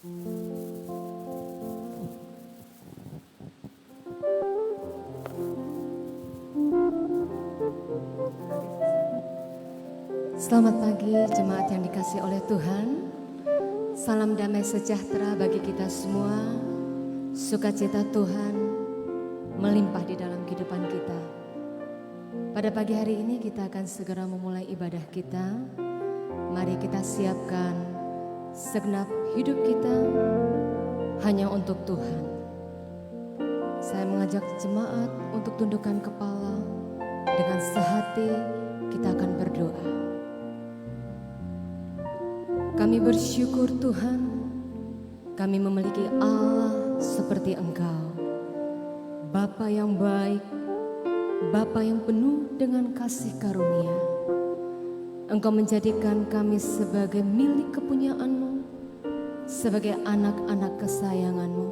Selamat pagi jemaat yang dikasihi oleh Tuhan. Salam damai sejahtera bagi kita semua. Sukacita Tuhan melimpah di dalam kehidupan kita. Pada pagi hari ini kita akan segera memulai ibadah kita. Mari kita siapkan segenap hidup kita hanya untuk Tuhan. Saya mengajak jemaat untuk tundukkan kepala. Dengan sehati kita akan berdoa. Kami bersyukur Tuhan, kami memiliki Allah seperti Engkau. Bapa yang baik, Bapa yang penuh dengan kasih karunia. Engkau menjadikan kami sebagai milik kepunyaan-Mu, sebagai anak-anak kesayangan-Mu.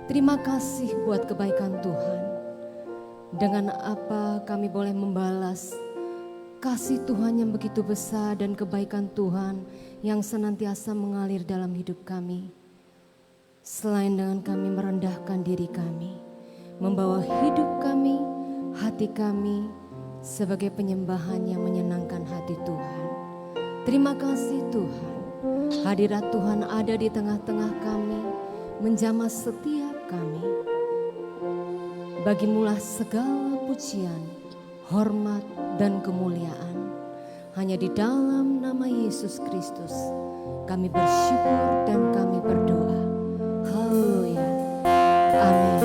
Terima kasih buat kebaikan Tuhan. Dengan apa kami boleh membalas kasih Tuhan yang begitu besar dan kebaikan Tuhan yang senantiasa mengalir dalam hidup kami. Selain dengan kami merendahkan diri kami, membawa hidup kami, hati kami sebagai penyembahan yang menyenangkan hati Tuhan. Terima kasih Tuhan, hadirat Tuhan ada di tengah-tengah kami, menjamah setiap kami. Bagimulah segala pujian, hormat dan kemuliaan. Hanya di dalam nama Yesus Kristus kami bersyukur dan kami berdoa. Haleluya. Amin.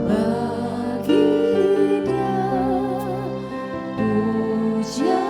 Bagi Dia puja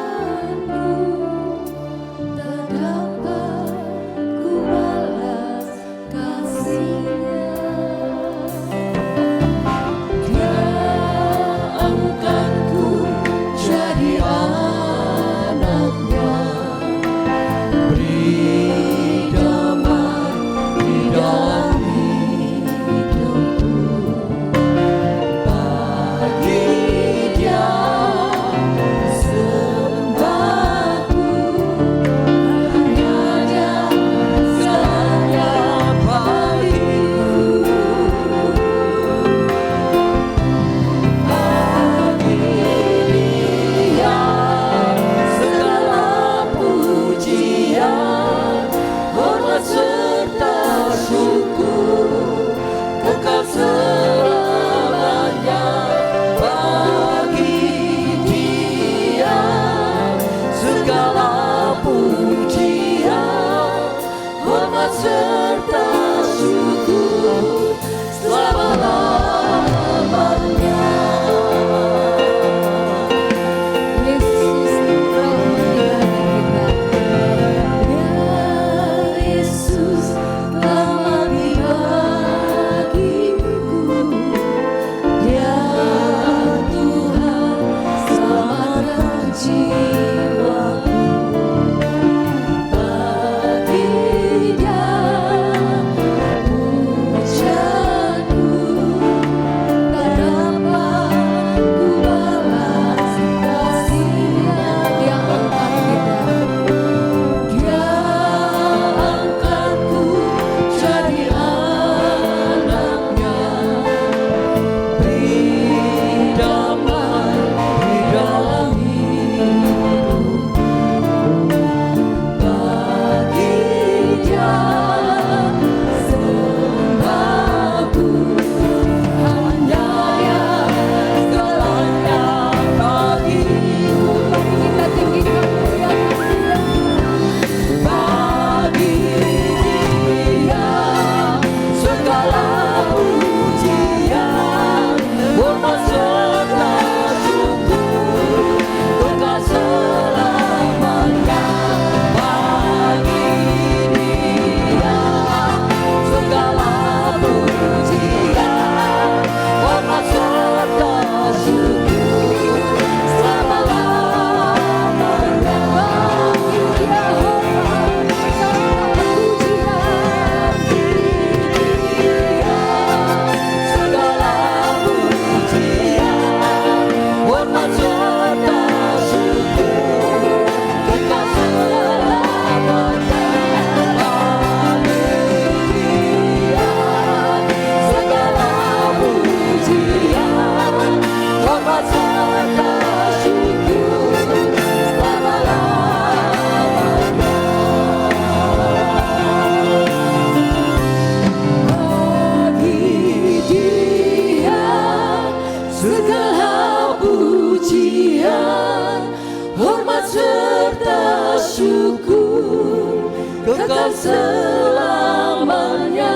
selamanya.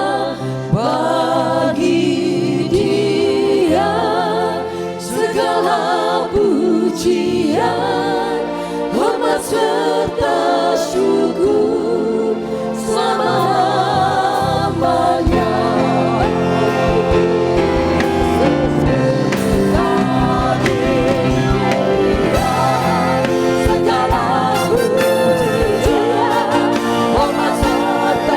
Bagi Dia segala pujian, hormat serta syukur selama-lamanya. Segala pujian, hormat serta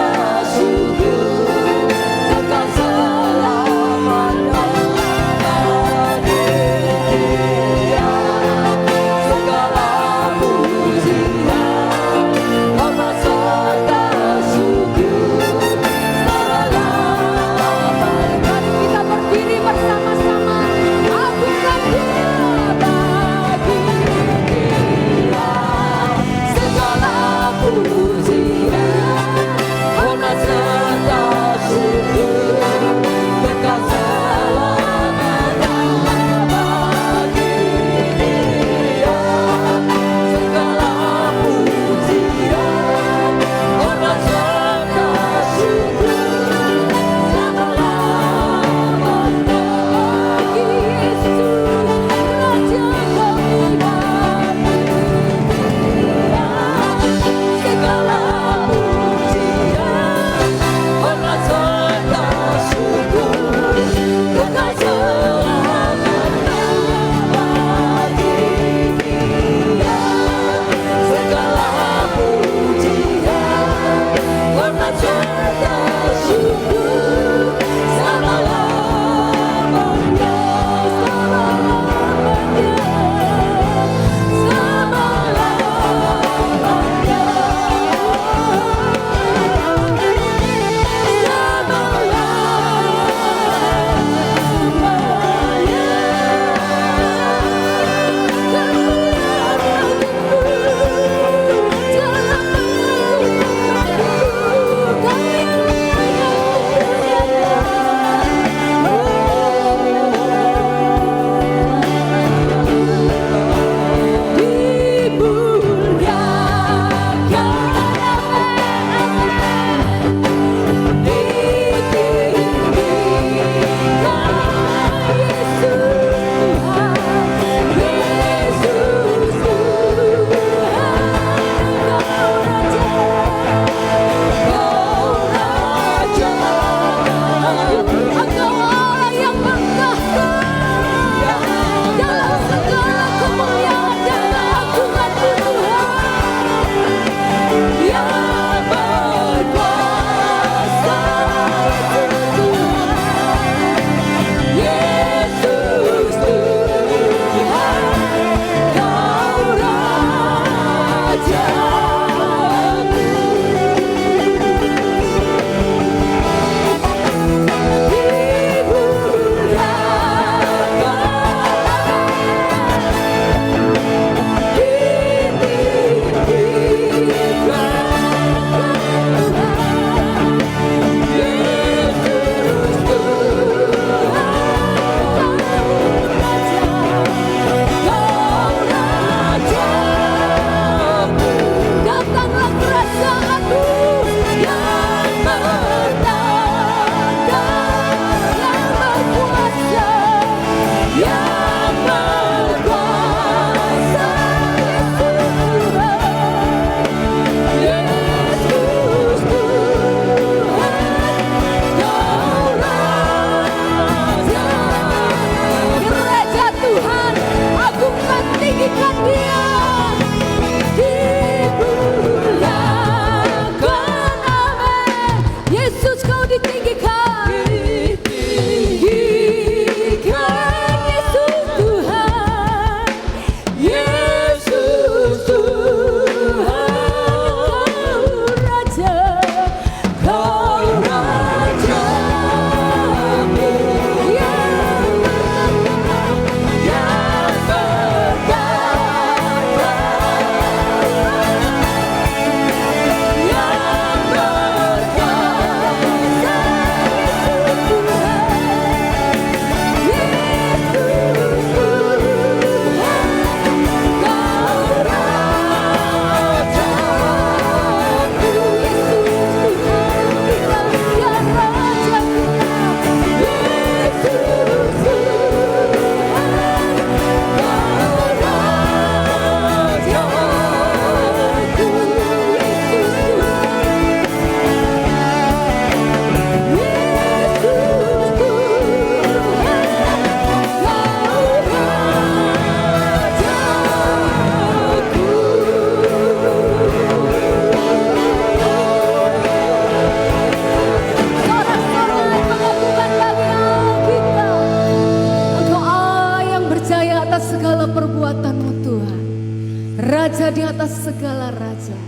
segala raja.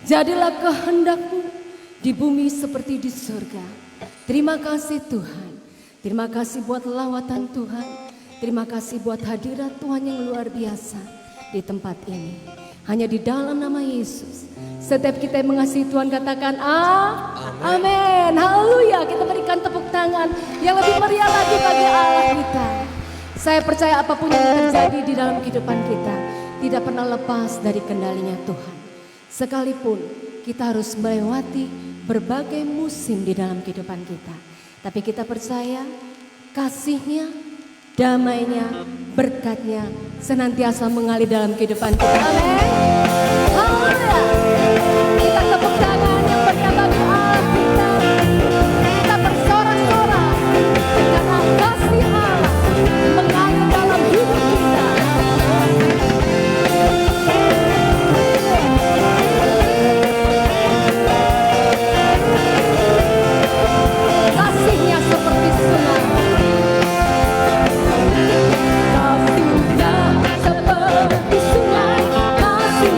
Jadilah kehendak-Mu di bumi seperti di surga. Terima kasih Tuhan. Terima kasih buat lawatan Tuhan. Terima kasih buat hadirat Tuhan yang luar biasa di tempat ini. Hanya di dalam nama Yesus. Setiap kita yang mengasihi Tuhan katakan amin. Haleluya. Kita berikan tepuk tangan yang lebih meriah lagi bagi Allah kita. Saya percaya apapun yang terjadi di dalam kehidupan kita tidak pernah lepas dari kendalinya Tuhan. Sekalipun kita harus melewati berbagai musim di dalam kehidupan kita. Tapi kita percaya kasih-Nya, damai-Nya, berkat-Nya senantiasa mengalir dalam kehidupan kita. Amin. Haleluya. Kita tepuk tangan yang meriah bagi Allah kita. Kita bersorak-sorak karena kasih Allah mengalir dalam hidup kita. Kasih-Nya seperti sungai. Kasih-Nya seperti sungai. Kasih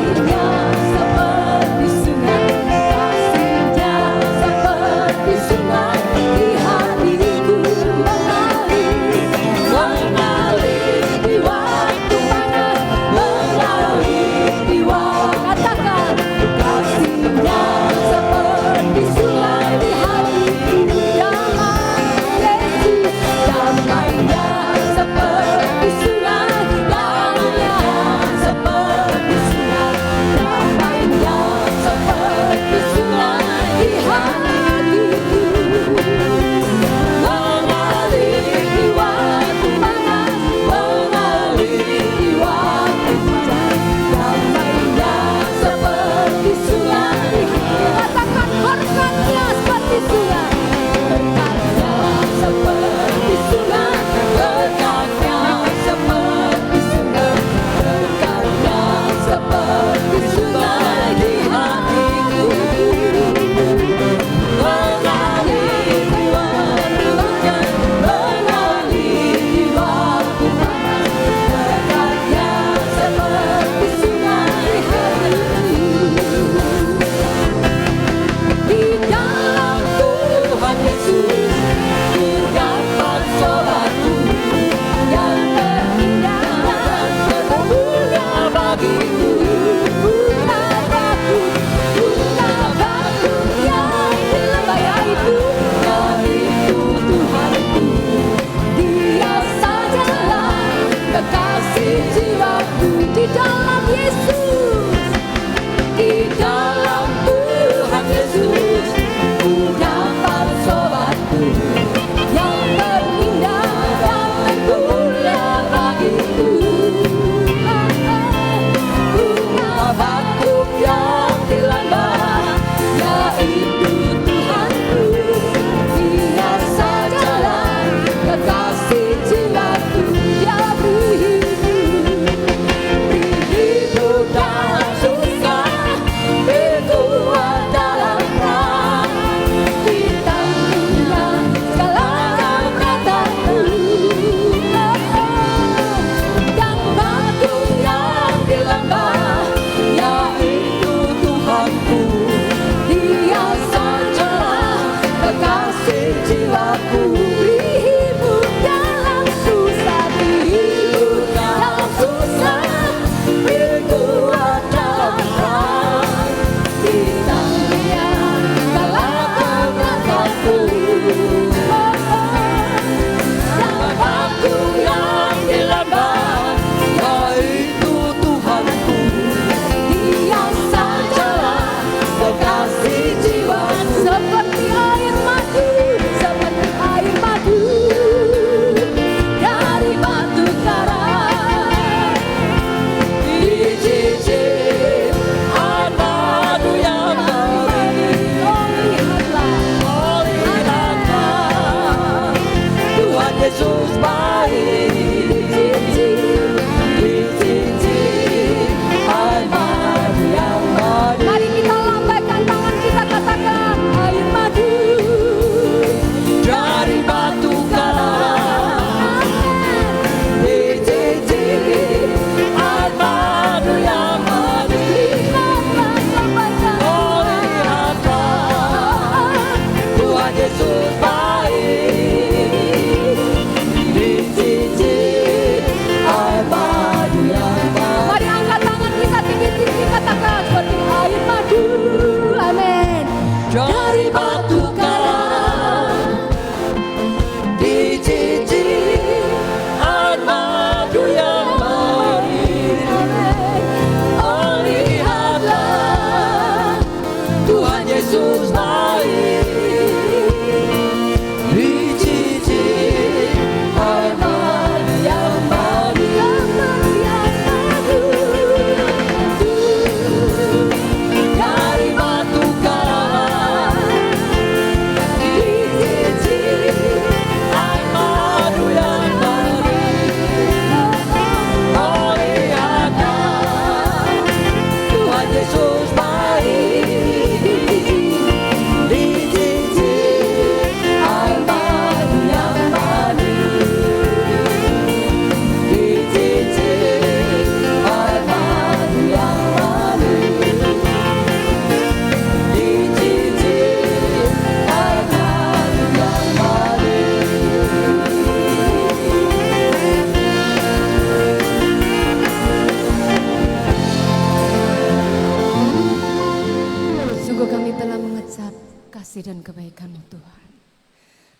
kasih dan kebaikan-Mu Tuhan.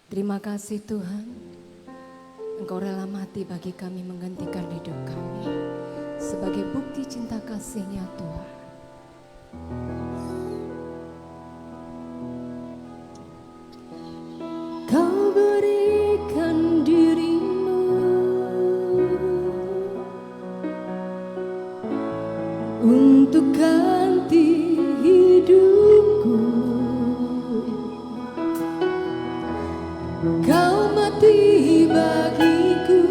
Terima kasih Tuhan, Engkau rela mati bagi kami menggantikan hidup kami sebagai bukti cinta kasih-Nya Tuhan. Kau berikan diri-Mu untuk ganti hidupku. Kau mati bagiku,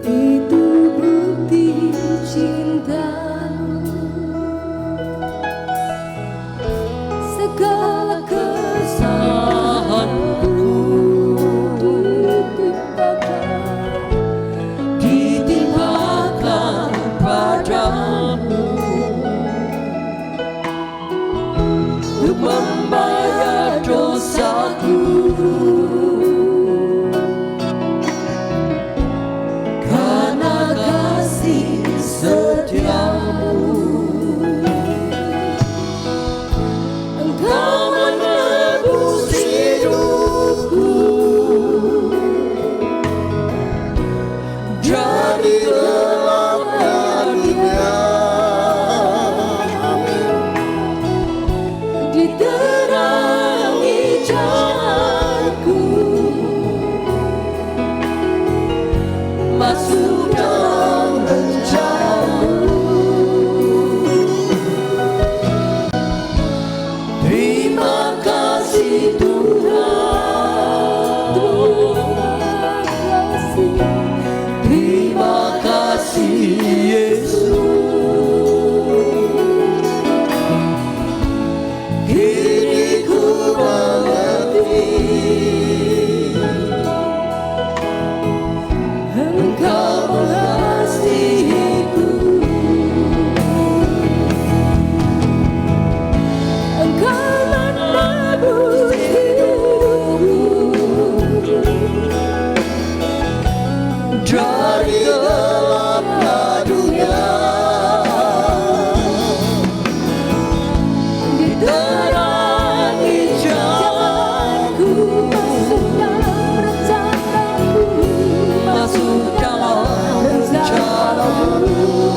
itu bukti cinta-Mu. Segala kesalahanku ditimpakan padamu untuk membayar dosaku. Karena kasih setia-Mu, Engkau menebus hidupku dari gelapnya dunia. Diterangi jalanku masuk dalam rencana-Mu. Terima kasih Tuhan, terima kasih Yesus. Kini ku mengerti Engkau mengasihiku. Engkau menebus hidupku dari gelapnya dunia. Diterangi jalanku masuk dalam rencana-Mu, masuk dalam rencana-Mu.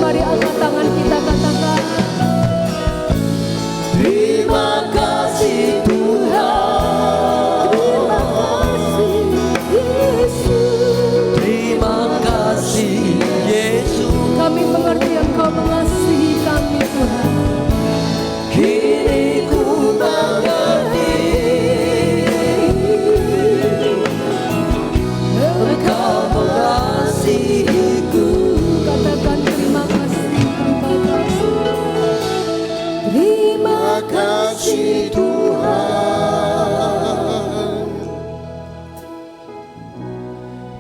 Mari angkat tangan kita katakan, terima kasih Tuhan, terima kasih Yesus, terima kasih Yesus. Kami mengerti Engkau mengasihi kami Tuhan. Kini ku mengerti Engkau mengasihiku. Katakan terima kasih, terima kasih. Terima kasih Tuhan,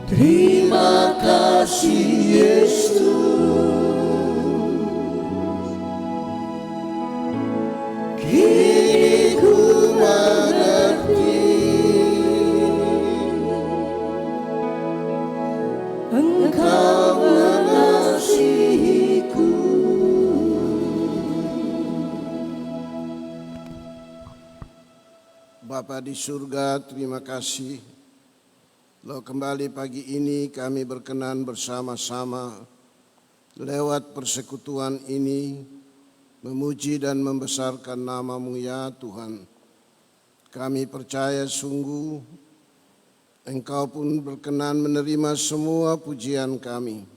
terima kasih Yesus. Kini ku mengerti Engkau mengasihiku. Bapa di surga, terima kasih. Lo kembali pagi ini kami berkenan bersama-sama lewat persekutuan ini memuji dan membesarkan nama-Mu ya Tuhan. Kami percaya sungguh Engkau pun berkenan menerima semua pujian kami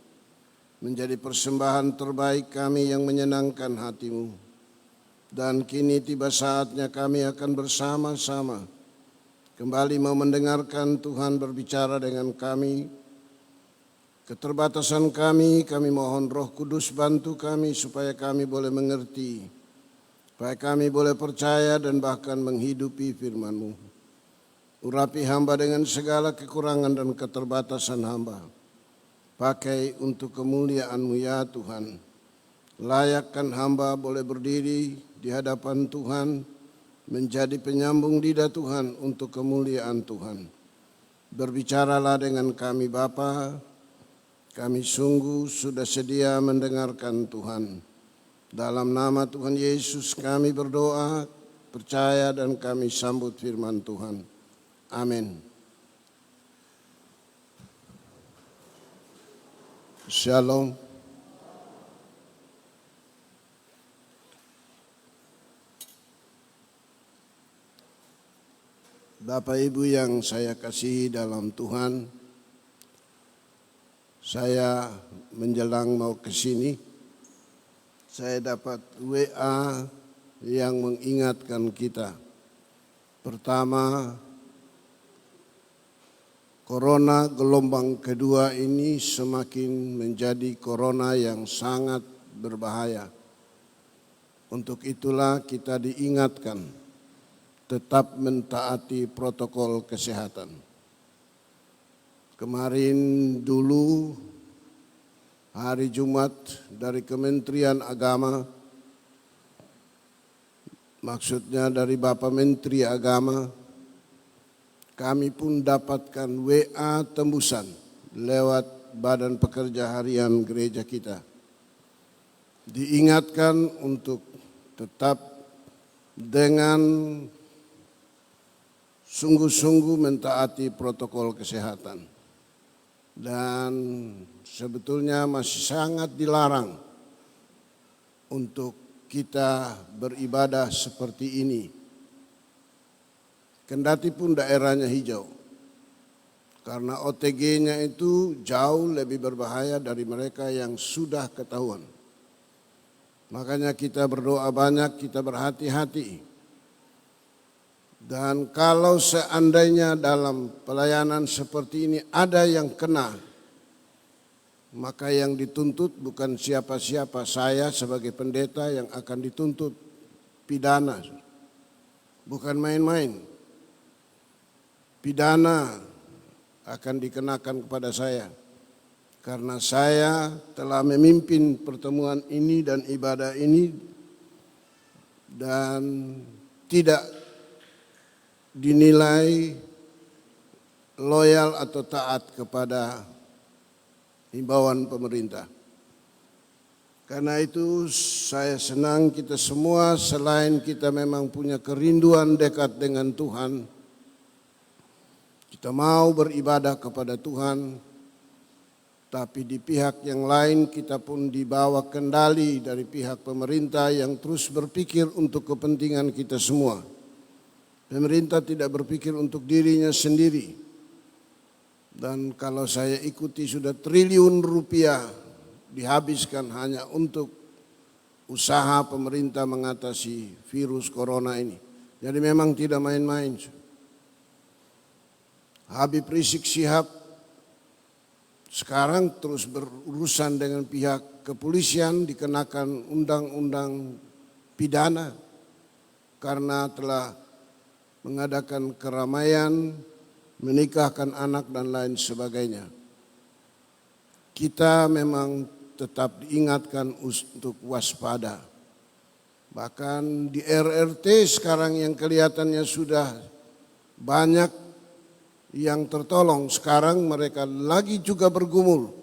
menjadi persembahan terbaik kami yang menyenangkan hati-Mu. Dan kini tiba saatnya kami akan bersama-sama kembali mau mendengarkan Tuhan berbicara dengan kami. Keterbatasan kami mohon Roh Kudus bantu kami supaya kami boleh mengerti, supaya kami boleh percaya dan bahkan menghidupi firman-Mu. Urapi hamba dengan segala kekurangan dan keterbatasan hamba. Pakai untuk kemuliaan-Mu ya Tuhan. Layakkan hamba boleh berdiri di hadapan Tuhan, menjadi penyambung lidah Tuhan untuk kemuliaan Tuhan. Berbicaralah dengan kami Bapa, kami sungguh sudah sedia mendengarkan Tuhan. Dalam nama Tuhan Yesus kami berdoa, percaya dan kami sambut firman Tuhan. Amin. Shalom. Bapak Ibu yang saya kasihi dalam Tuhan, saya menjelang mau ke sini, saya dapat WA yang mengingatkan kita. Pertama, corona gelombang kedua ini semakin menjadi corona yang sangat berbahaya. Untuk itulah kita diingatkan tetap mentaati protokol kesehatan. Kemarin dulu hari Jumat dari Kementerian Agama, maksudnya dari Bapak Menteri Agama, kami pun dapatkan WA tembusan lewat Badan Pekerja Harian gereja kita. Diingatkan untuk tetap dengan sungguh-sungguh mentaati protokol kesehatan. Dan sebetulnya masih sangat dilarang untuk kita beribadah seperti ini. Kendati pun daerahnya hijau. Karena OTG-nya itu jauh lebih berbahaya dari mereka yang sudah ketahuan. Makanya kita berdoa banyak, kita berhati-hati. Dan kalau seandainya dalam pelayanan seperti ini ada yang kena, maka yang dituntut bukan siapa-siapa, saya sebagai pendeta yang akan dituntut pidana. Bukan main-main. Pidana akan dikenakan kepada saya. Karena saya telah memimpin pertemuan ini dan ibadah ini dan tidak dinilai loyal atau taat kepada himbauan pemerintah. Karena itu saya senang kita semua selain kita memang punya kerinduan dekat dengan Tuhan, kita mau beribadah kepada Tuhan, tapi di pihak yang lain kita pun dibawa kendali dari pihak pemerintah yang terus berpikir untuk kepentingan kita semua. Pemerintah tidak berpikir untuk dirinya sendiri. Dan kalau saya ikuti sudah triliun rupiah dihabiskan hanya untuk usaha pemerintah mengatasi virus corona ini. Jadi memang tidak main-main. Habib Rizik Syihab sekarang terus berurusan dengan pihak kepolisian, dikenakan undang-undang pidana karena telah mengadakan keramaian, menikahkan anak dan lain sebagainya. Kita memang tetap diingatkan untuk waspada. Bahkan di RRT sekarang yang kelihatannya sudah banyak yang tertolong, sekarang mereka lagi juga bergumul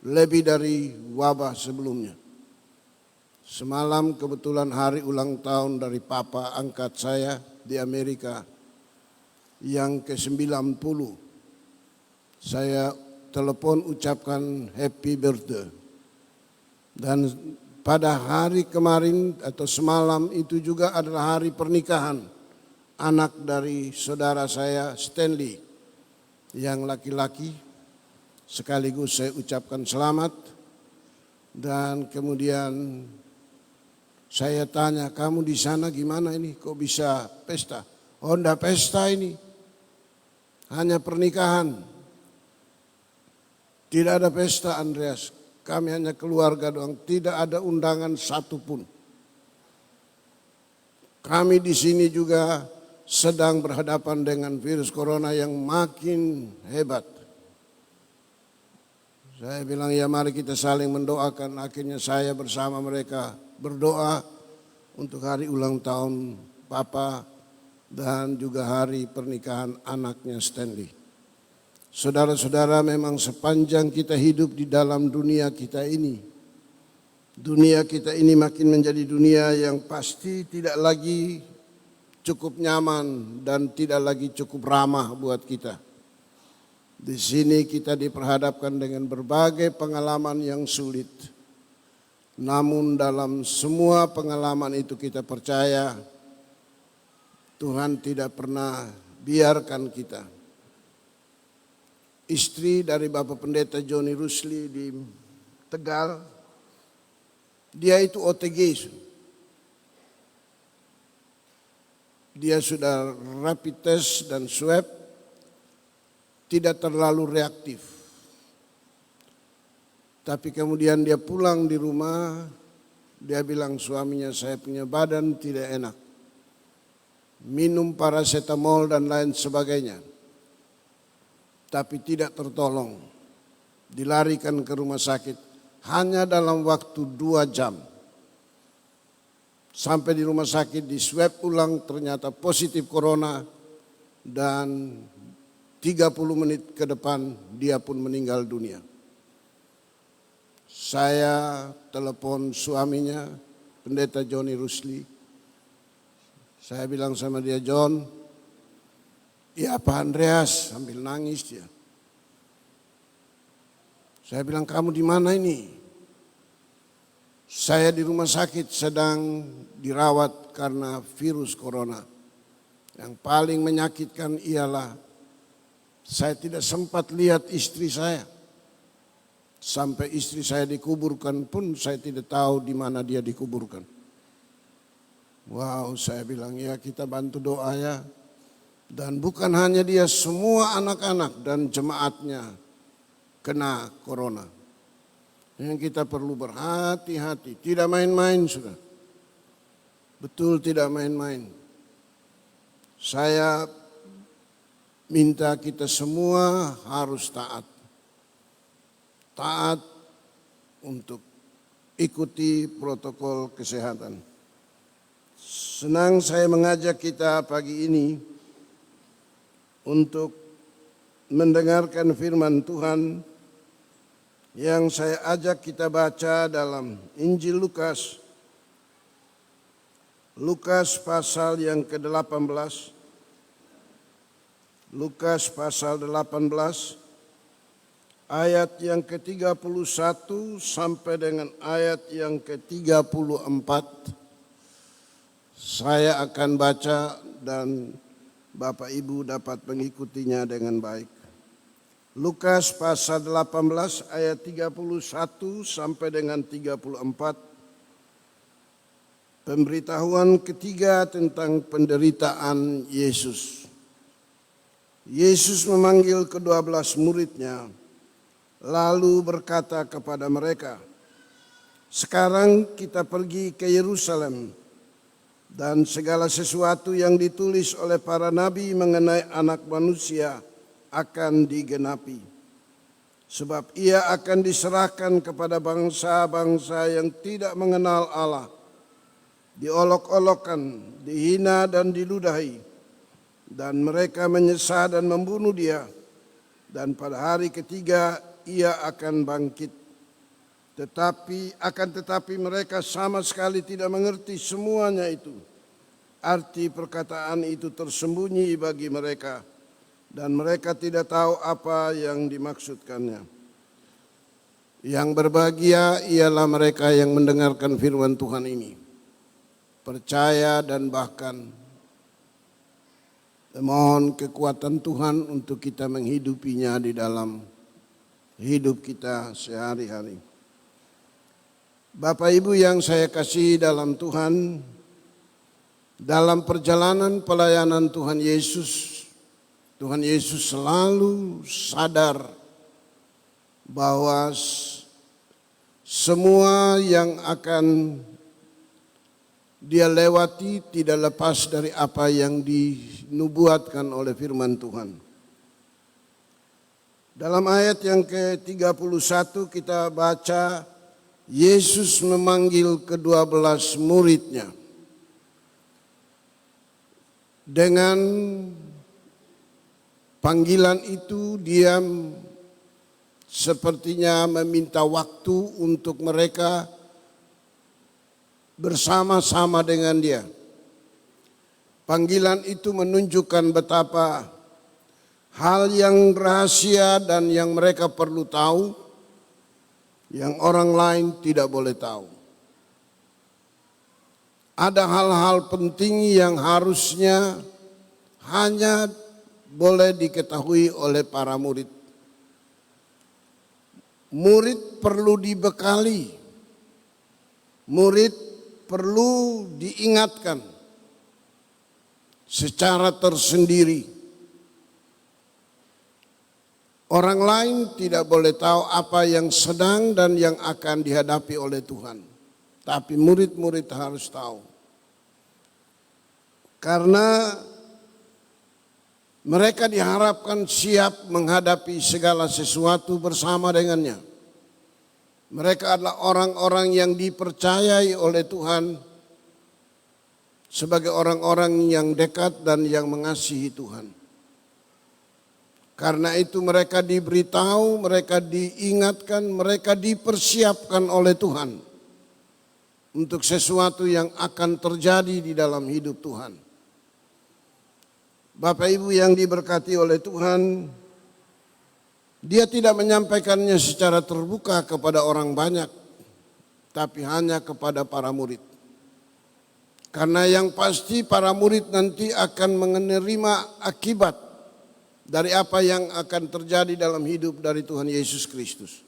lebih dari wabah sebelumnya. Semalam kebetulan hari ulang tahun dari papa angkat saya di Amerika yang ke-90. Saya telepon ucapkan happy birthday. Dan pada hari kemarin atau semalam itu juga adalah hari pernikahan anak dari saudara saya Stanley yang laki-laki. Sekaligus saya ucapkan selamat. Dan kemudian saya tanya, kamu di sana gimana ini? Kok bisa pesta? Oh, enggak pesta ini. Hanya pernikahan. Tidak ada pesta, Andreas. Kami hanya keluarga doang. Tidak ada undangan satupun. Kami di sini juga sedang berhadapan dengan virus corona yang makin hebat. Saya bilang ya mari kita saling mendoakan. Akhirnya saya bersama mereka berdoa untuk hari ulang tahun Papa dan juga hari pernikahan anaknya Stanley. Saudara-saudara, memang sepanjang kita hidup di dalam dunia kita ini, Dunia kita ini makin menjadi dunia yang pasti tidak lagi cukup nyaman dan tidak lagi cukup ramah buat kita. Di sini kita diperhadapkan dengan berbagai pengalaman yang sulit. Namun dalam semua pengalaman itu kita percaya Tuhan tidak pernah biarkan kita. Istri dari Bapak Pendeta Johnny Rusli di Tegal, dia itu OTG. Dia sudah rapid test dan swab, tidak terlalu reaktif. Tapi kemudian dia pulang di rumah, dia bilang suaminya, saya punya badan tidak enak. Minum paracetamol dan lain sebagainya. Tapi tidak tertolong. Dilarikan ke rumah sakit. Hanya dalam waktu 2 jam. Sampai di rumah sakit di swab ulang ternyata positif corona. Dan 30 menit ke depan dia pun meninggal dunia. Saya telepon suaminya, Pendeta Johnny Rusli. Saya bilang sama dia, John, ya Pak Andreas, sambil nangis dia. Saya bilang, kamu di mana ini? Saya di rumah sakit sedang dirawat karena virus corona. Yang paling menyakitkan ialah saya tidak sempat lihat istri saya. Sampai istri saya dikuburkan pun saya tidak tahu di mana dia dikuburkan. Wow, saya bilang ya kita bantu doa ya. Dan bukan hanya dia, semua anak-anak dan jemaatnya kena corona. Yang kita perlu berhati-hati, tidak main-main sudah. Betul tidak main-main. Saya minta kita semua harus taat. Taat untuk ikuti protokol kesehatan. Senang saya mengajak kita pagi ini untuk mendengarkan firman Tuhan yang saya ajak kita baca dalam Injil Lukas. Lukas pasal yang ke-18. Lukas pasal 18 ayat yang ke-31 sampai dengan ayat yang ke-34. Saya akan baca dan Bapak Ibu dapat mengikutinya dengan baik. Lukas pasal 18 ayat 31 sampai dengan 34. Pemberitahuan ketiga tentang penderitaan Yesus. Yesus memanggil ke-12 muridnya, lalu berkata kepada mereka, sekarang kita pergi ke Yerusalem, dan segala sesuatu yang ditulis oleh para nabi mengenai anak manusia akan digenapi. Sebab ia akan diserahkan kepada bangsa-bangsa yang tidak mengenal Allah, diolok-olokkan, dihina dan diludahi, dan mereka menyesah dan membunuh dia, dan pada hari ketiga ia akan bangkit. Tetapi mereka sama sekali tidak mengerti semuanya itu. Arti perkataan itu tersembunyi bagi mereka, dan mereka tidak tahu apa yang dimaksudkannya. Yang berbahagia ialah mereka yang mendengarkan firman Tuhan ini, percaya dan bahkan memohon kekuatan Tuhan untuk kita menghidupinya di dalam hidup kita sehari-hari. Bapak Ibu yang saya kasih dalam Tuhan, dalam perjalanan pelayanan Tuhan Yesus selalu sadar bahwa semua yang akan dia lewati tidak lepas dari apa yang dinubuatkan oleh firman Tuhan. Dalam ayat yang ke-31 kita baca, Yesus memanggil ke-12 muridnya. Dengan panggilan itu dia sepertinya meminta waktu untuk mereka bersama-sama dengan Dia. Panggilan itu menunjukkan betapa hal yang rahasia dan yang mereka perlu tahu, yang orang lain tidak boleh tahu. Ada hal-hal penting yang harusnya hanya boleh diketahui oleh para murid. Murid perlu dibekali, murid perlu diingatkan secara tersendiri. Orang lain tidak boleh tahu apa yang sedang dan yang akan dihadapi oleh Tuhan. Tapi murid-murid harus tahu. Karena mereka diharapkan siap menghadapi segala sesuatu bersama dengannya. Mereka adalah orang-orang yang dipercayai oleh Tuhan sebagai orang-orang yang dekat dan yang mengasihi Tuhan. Karena itu mereka diberitahu, mereka diingatkan, mereka dipersiapkan oleh Tuhan untuk sesuatu yang akan terjadi di dalam hidup Tuhan. Bapak Ibu yang diberkati oleh Tuhan, Dia tidak menyampaikannya secara terbuka kepada orang banyak, tapi hanya kepada para murid. Karena yang pasti para murid nanti akan menerima akibat dari apa yang akan terjadi dalam hidup dari Tuhan Yesus Kristus.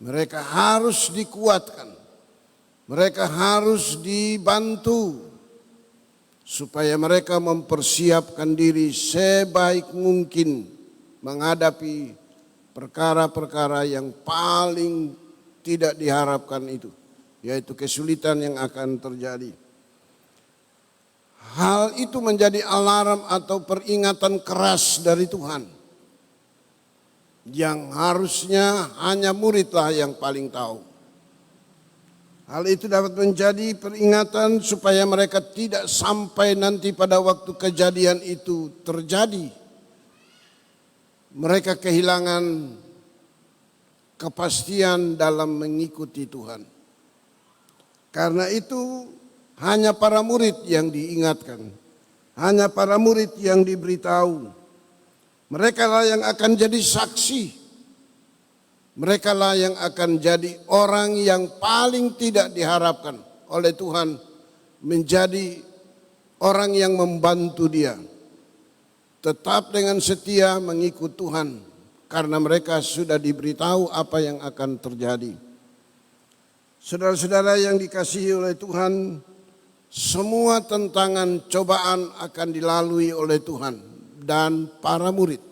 Mereka harus dikuatkan, mereka harus dibantu supaya mereka mempersiapkan diri sebaik mungkin menghadapi perkara-perkara yang paling tidak diharapkan itu, yaitu kesulitan yang akan terjadi. Hal itu menjadi alarm atau peringatan keras dari Tuhan, yang harusnya hanya muridlah yang paling tahu. Hal itu dapat menjadi peringatan supaya mereka tidak sampai nanti pada waktu kejadian itu terjadi, mereka kehilangan kepastian dalam mengikuti Tuhan. Karena itu hanya para murid yang diingatkan, hanya para murid yang diberitahu. Mereka lah yang akan jadi saksi. Mereka lah yang akan jadi orang yang paling tidak diharapkan oleh Tuhan menjadi orang yang membantu Dia. Tetap dengan setia mengikut Tuhan karena mereka sudah diberitahu apa yang akan terjadi. Saudara-saudara yang dikasihi oleh Tuhan, semua tantangan cobaan akan dilalui oleh Tuhan dan para murid.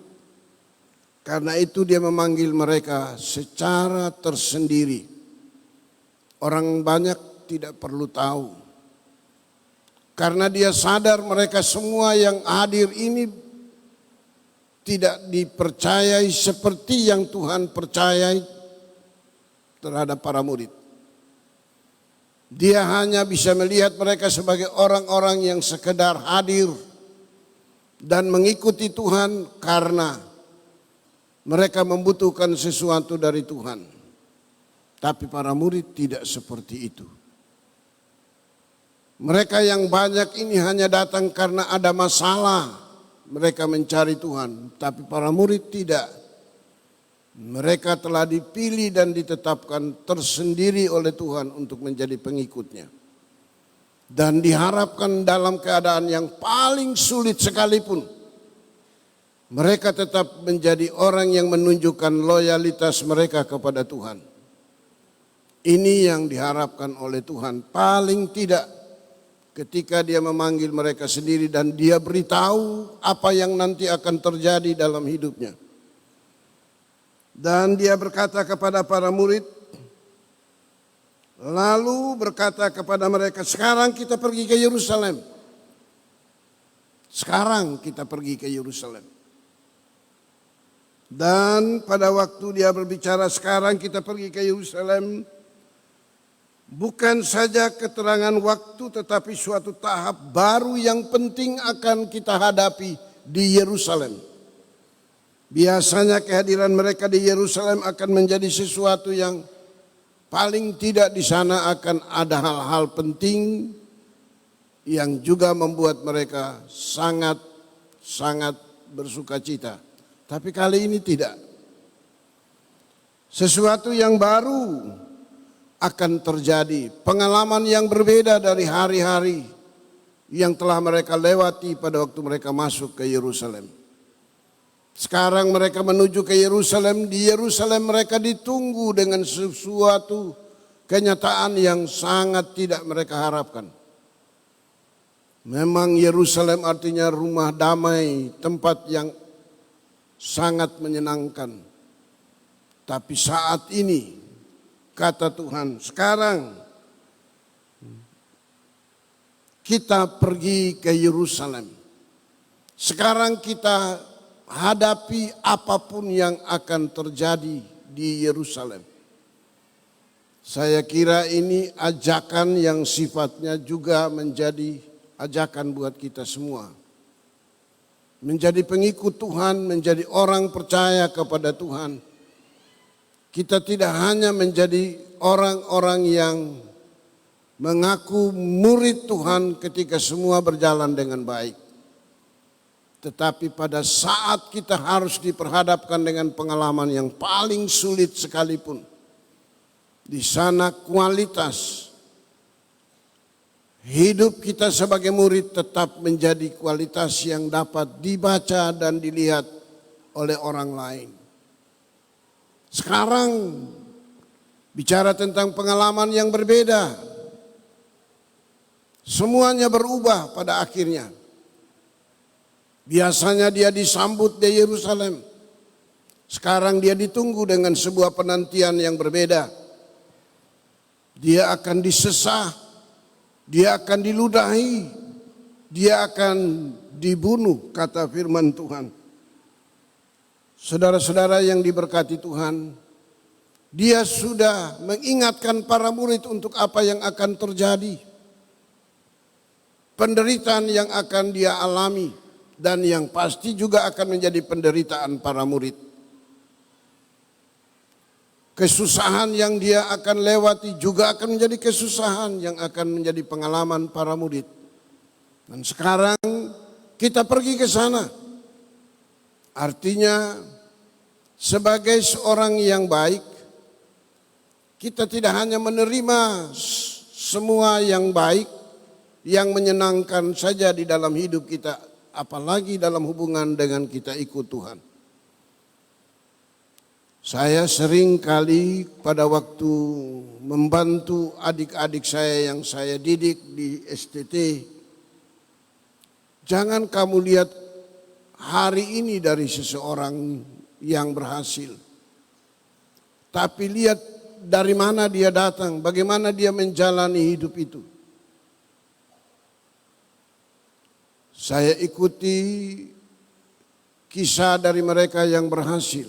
Karena itu Dia memanggil mereka secara tersendiri. Orang banyak tidak perlu tahu. Karena Dia sadar mereka semua yang hadir ini tidak dipercayai seperti yang Tuhan percayai terhadap para murid. Dia hanya bisa melihat mereka sebagai orang-orang yang sekedar hadir dan mengikuti Tuhan karena mereka membutuhkan sesuatu dari Tuhan. Tapi para murid tidak seperti itu. Mereka yang banyak ini hanya datang karena ada masalah. Mereka mencari Tuhan. Tapi para murid tidak. Mereka telah dipilih dan ditetapkan tersendiri oleh Tuhan untuk menjadi pengikutnya. Dan diharapkan dalam keadaan yang paling sulit sekalipun, mereka tetap menjadi orang yang menunjukkan loyalitas mereka kepada Tuhan. Ini yang diharapkan oleh Tuhan. Paling tidak ketika Dia memanggil mereka sendiri dan Dia beritahu apa yang nanti akan terjadi dalam hidupnya. Dan Dia berkata kepada para murid, lalu berkata kepada mereka, sekarang kita pergi ke Yerusalem. Sekarang kita pergi ke Yerusalem. Dan pada waktu Dia berbicara sekarang kita pergi ke Yerusalem, bukan saja keterangan waktu tetapi suatu tahap baru yang penting akan kita hadapi di Yerusalem. Biasanya kehadiran mereka di Yerusalem akan menjadi sesuatu yang paling tidak di sana akan ada hal-hal penting yang juga membuat mereka sangat bersuka cita. Tapi kali ini tidak. Sesuatu yang baru akan terjadi, pengalaman yang berbeda dari hari-hari yang telah mereka lewati pada waktu mereka masuk ke Yerusalem. Sekarang mereka menuju ke Yerusalem, di Yerusalem mereka ditunggu dengan sesuatu kenyataan yang sangat tidak mereka harapkan. Memang Yerusalem artinya rumah damai, tempat yang sangat menyenangkan. Tapi saat ini, kata Tuhan, sekarang kita pergi ke Yerusalem. Sekarang kita hadapi apapun yang akan terjadi di Yerusalem. Saya kira ini ajakan yang sifatnya juga menjadi ajakan buat kita semua. Menjadi pengikut Tuhan, menjadi orang percaya kepada Tuhan. Kita tidak hanya menjadi orang-orang yang mengaku murid Tuhan ketika semua berjalan dengan baik. Tetapi pada saat kita harus diperhadapkan dengan pengalaman yang paling sulit sekalipun, di sana kualitas hidup kita sebagai murid tetap menjadi kualitas yang dapat dibaca dan dilihat oleh orang lain. Sekarang bicara tentang pengalaman yang berbeda. Semuanya berubah pada akhirnya. Biasanya dia disambut di Yerusalem. Sekarang dia ditunggu dengan sebuah penantian yang berbeda. Dia akan disesah, dia akan diludahi, dia akan dibunuh, kata firman Tuhan. Saudara-saudara yang diberkati Tuhan, dia sudah mengingatkan para murid untuk apa yang akan terjadi. Penderitaan yang akan dia alami. Dan yang pasti juga akan menjadi penderitaan para murid. Kesusahan yang dia akan lewati juga akan menjadi kesusahan yang akan menjadi pengalaman para murid. Dan sekarang kita pergi ke sana. Artinya sebagai seorang yang baik, kita tidak hanya menerima semua yang baik, yang menyenangkan saja di dalam hidup kita, apalagi dalam hubungan dengan kita ikut Tuhan. Saya sering kali pada waktu membantu adik-adik saya yang saya didik di STT, jangan kamu lihat hari ini dari seseorang yang berhasil, tapi lihat dari mana dia datang, bagaimana dia menjalani hidup itu. Saya ikuti kisah dari mereka yang berhasil.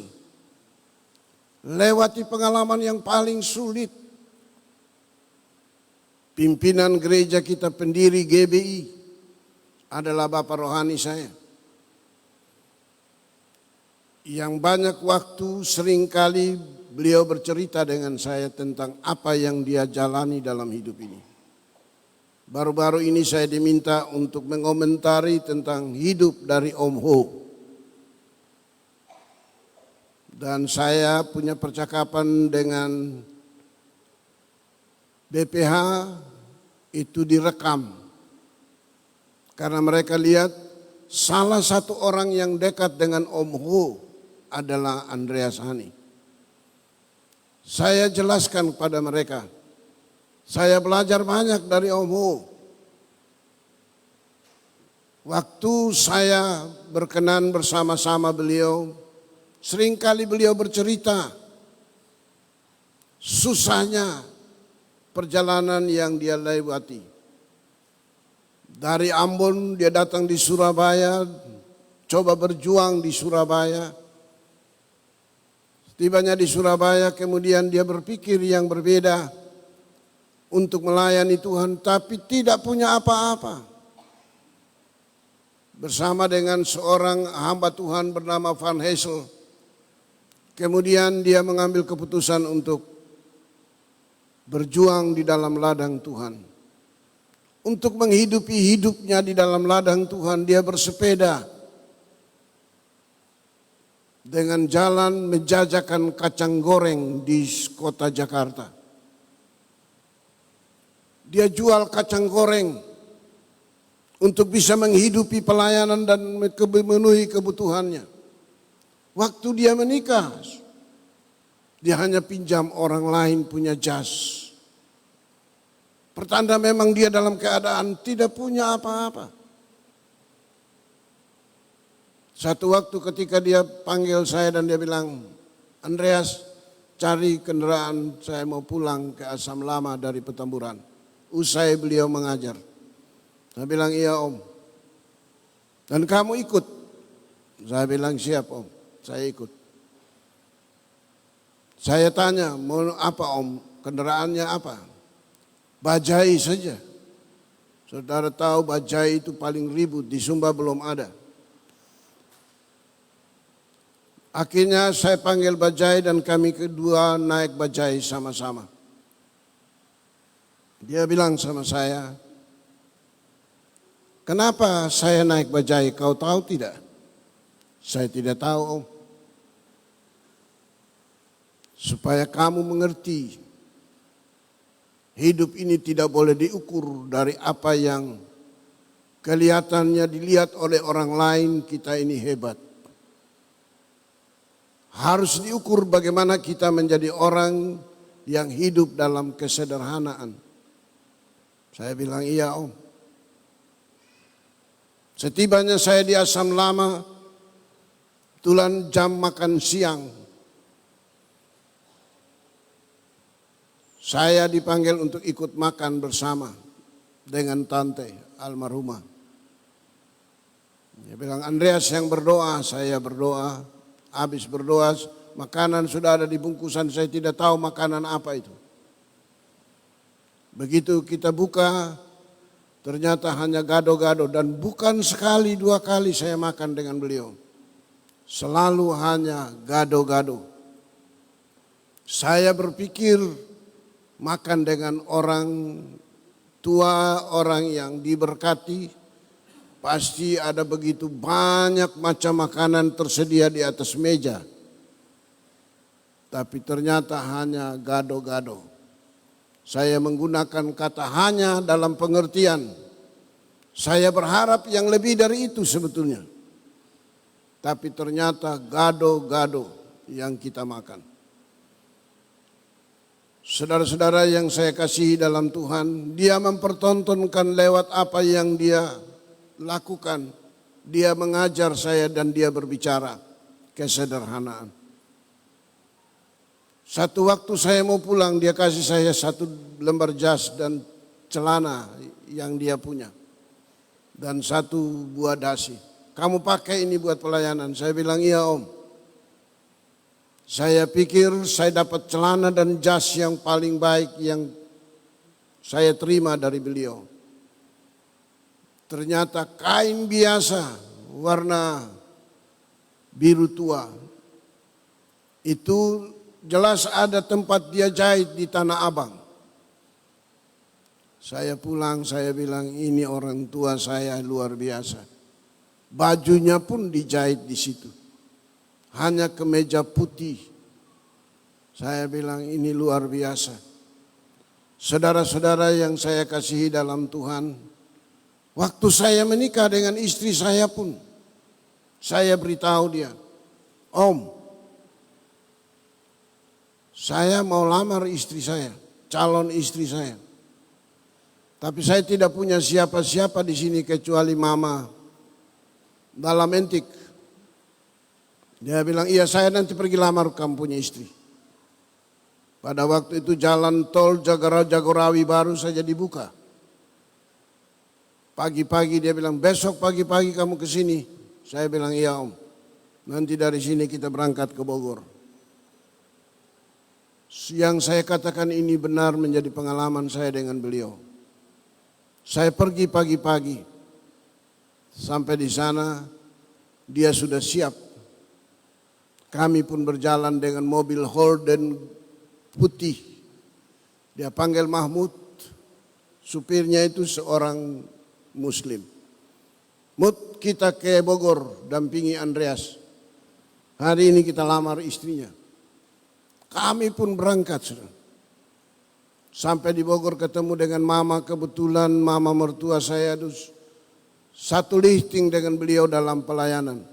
Lewati pengalaman yang paling sulit. Pimpinan gereja kita, pendiri GBI, adalah Bapak rohani saya. Yang banyak waktu seringkali beliau bercerita dengan saya tentang apa yang dia jalani dalam hidup ini. Baru-baru ini saya diminta untuk mengomentari tentang hidup dari Om Ho. Dan saya punya percakapan dengan BPH itu direkam. Karena mereka lihat salah satu orang yang dekat dengan Om Ho adalah Andreas Hani. Saya jelaskan kepada mereka. Saya belajar banyak dari Om Ho. Waktu saya berkenan bersama-sama beliau, seringkali beliau bercerita susahnya perjalanan yang dia lewati. Dari Ambon dia datang di Surabaya, coba berjuang di Surabaya. Tibanya di Surabaya kemudian dia berpikir yang berbeda untuk melayani Tuhan, tapi tidak punya apa-apa. Bersama dengan seorang hamba Tuhan bernama Van Hessel, kemudian dia mengambil keputusan untuk berjuang di dalam ladang Tuhan. Untuk menghidupi hidupnya di dalam ladang Tuhan, dia bersepeda dengan jalan menjajakan kacang goreng di kota Jakarta. Dia jual kacang goreng untuk bisa menghidupi pelayanan dan memenuhi kebutuhannya. Waktu dia menikah, dia hanya pinjam orang lain punya jas. Pertanda memang dia dalam keadaan tidak punya apa-apa. Satu waktu ketika dia panggil saya dan dia bilang, Andreas, cari kendaraan, saya mau pulang ke Asam Lama dari Petamburan. Usai beliau mengajar. Saya bilang, iya om. Dan kamu ikut? Saya bilang, siap om, saya ikut. Saya tanya, mau apa om? Kendaraannya apa? Bajai saja. Saudara tahu bajai itu paling ribut, di Sumba belum ada. Akhirnya saya panggil bajai dan kami kedua naik bajai sama-sama. Dia bilang sama saya, kenapa saya naik bajai, kau tahu tidak? Saya tidak tahu om. Supaya kamu mengerti, hidup ini tidak boleh diukur dari apa yang kelihatannya dilihat oleh orang lain, kita ini hebat. Harus diukur bagaimana kita menjadi orang yang hidup dalam kesederhanaan. Saya bilang iya om. Setibanya saya di Asam Lama, kebetulan jam makan siang. Saya dipanggil untuk ikut makan bersama dengan tante almarhumah. Dia bilang, Andreas yang berdoa, saya berdoa. Habis berdoa, makanan sudah ada di bungkusan, saya tidak tahu makanan apa itu. Begitu kita buka, ternyata hanya gado-gado. Dan bukan sekali, dua kali saya makan dengan beliau. Selalu hanya gado-gado. Saya berpikir, makan dengan orang tua, orang yang diberkati, pasti ada begitu banyak macam makanan tersedia di atas meja. Tapi ternyata hanya gado-gado. Saya menggunakan kata hanya dalam pengertian, saya berharap yang lebih dari itu sebetulnya. Tapi ternyata gado-gado yang kita makan. Saudara-saudara yang saya kasihi dalam Tuhan, dia mempertontonkan lewat apa yang dia lakukan. Dia mengajar saya dan dia berbicara kesederhanaan. Satu waktu saya mau pulang, dia kasih saya satu lembar jas dan celana yang dia punya. Dan satu buah dasi. Kamu pakai ini buat pelayanan. Saya bilang iya om. Saya pikir saya dapat celana dan jas yang paling baik yang saya terima dari beliau. Ternyata kain biasa warna biru tua. Itu jelas ada tempat dia jahit di Tanah Abang. Saya pulang, saya bilang ini orang tua saya luar biasa. Bajunya pun dijahit di situ. Hanya kemeja putih. Saya bilang ini luar biasa. Saudara-saudara yang saya kasihi dalam Tuhan, waktu saya menikah dengan istri saya pun, saya beritahu dia, Om, saya mau lamar istri saya, calon istri saya. Tapi saya tidak punya siapa-siapa di sini kecuali mama dalam entik. Dia bilang, iya saya nanti pergi lamar kamu punya istri. Pada waktu itu jalan tol Jagorawi baru saja dibuka. Pagi-pagi dia bilang, besok pagi-pagi kamu ke sini. Saya bilang, iya om. Nanti dari sini kita berangkat ke Bogor. Yang saya katakan ini benar menjadi pengalaman saya dengan beliau. Saya pergi pagi-pagi. Sampai di sana dia sudah siap. Kami pun berjalan dengan mobil Holden putih. Dia panggil Mahmud, supirnya itu seorang Muslim. Mud, kita ke Bogor, dampingi Andreas. Hari ini kita lamar istrinya. Kami pun berangkat. Sampai di Bogor ketemu dengan mama, kebetulan mama mertua saya satu lifting dengan beliau dalam pelayanan.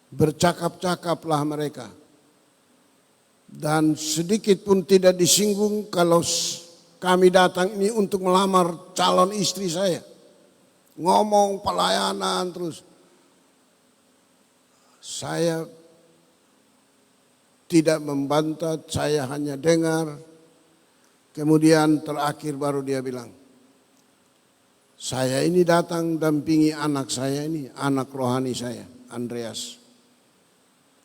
Bercakap-cakaplah mereka. Dan sedikit pun tidak disinggung kalau kami datang ini untuk melamar calon istri saya. Ngomong pelayanan terus. Saya tidak membantah, saya hanya dengar. Kemudian terakhir baru dia bilang, saya ini datang dampingi anak saya ini, anak rohani saya, Andreas.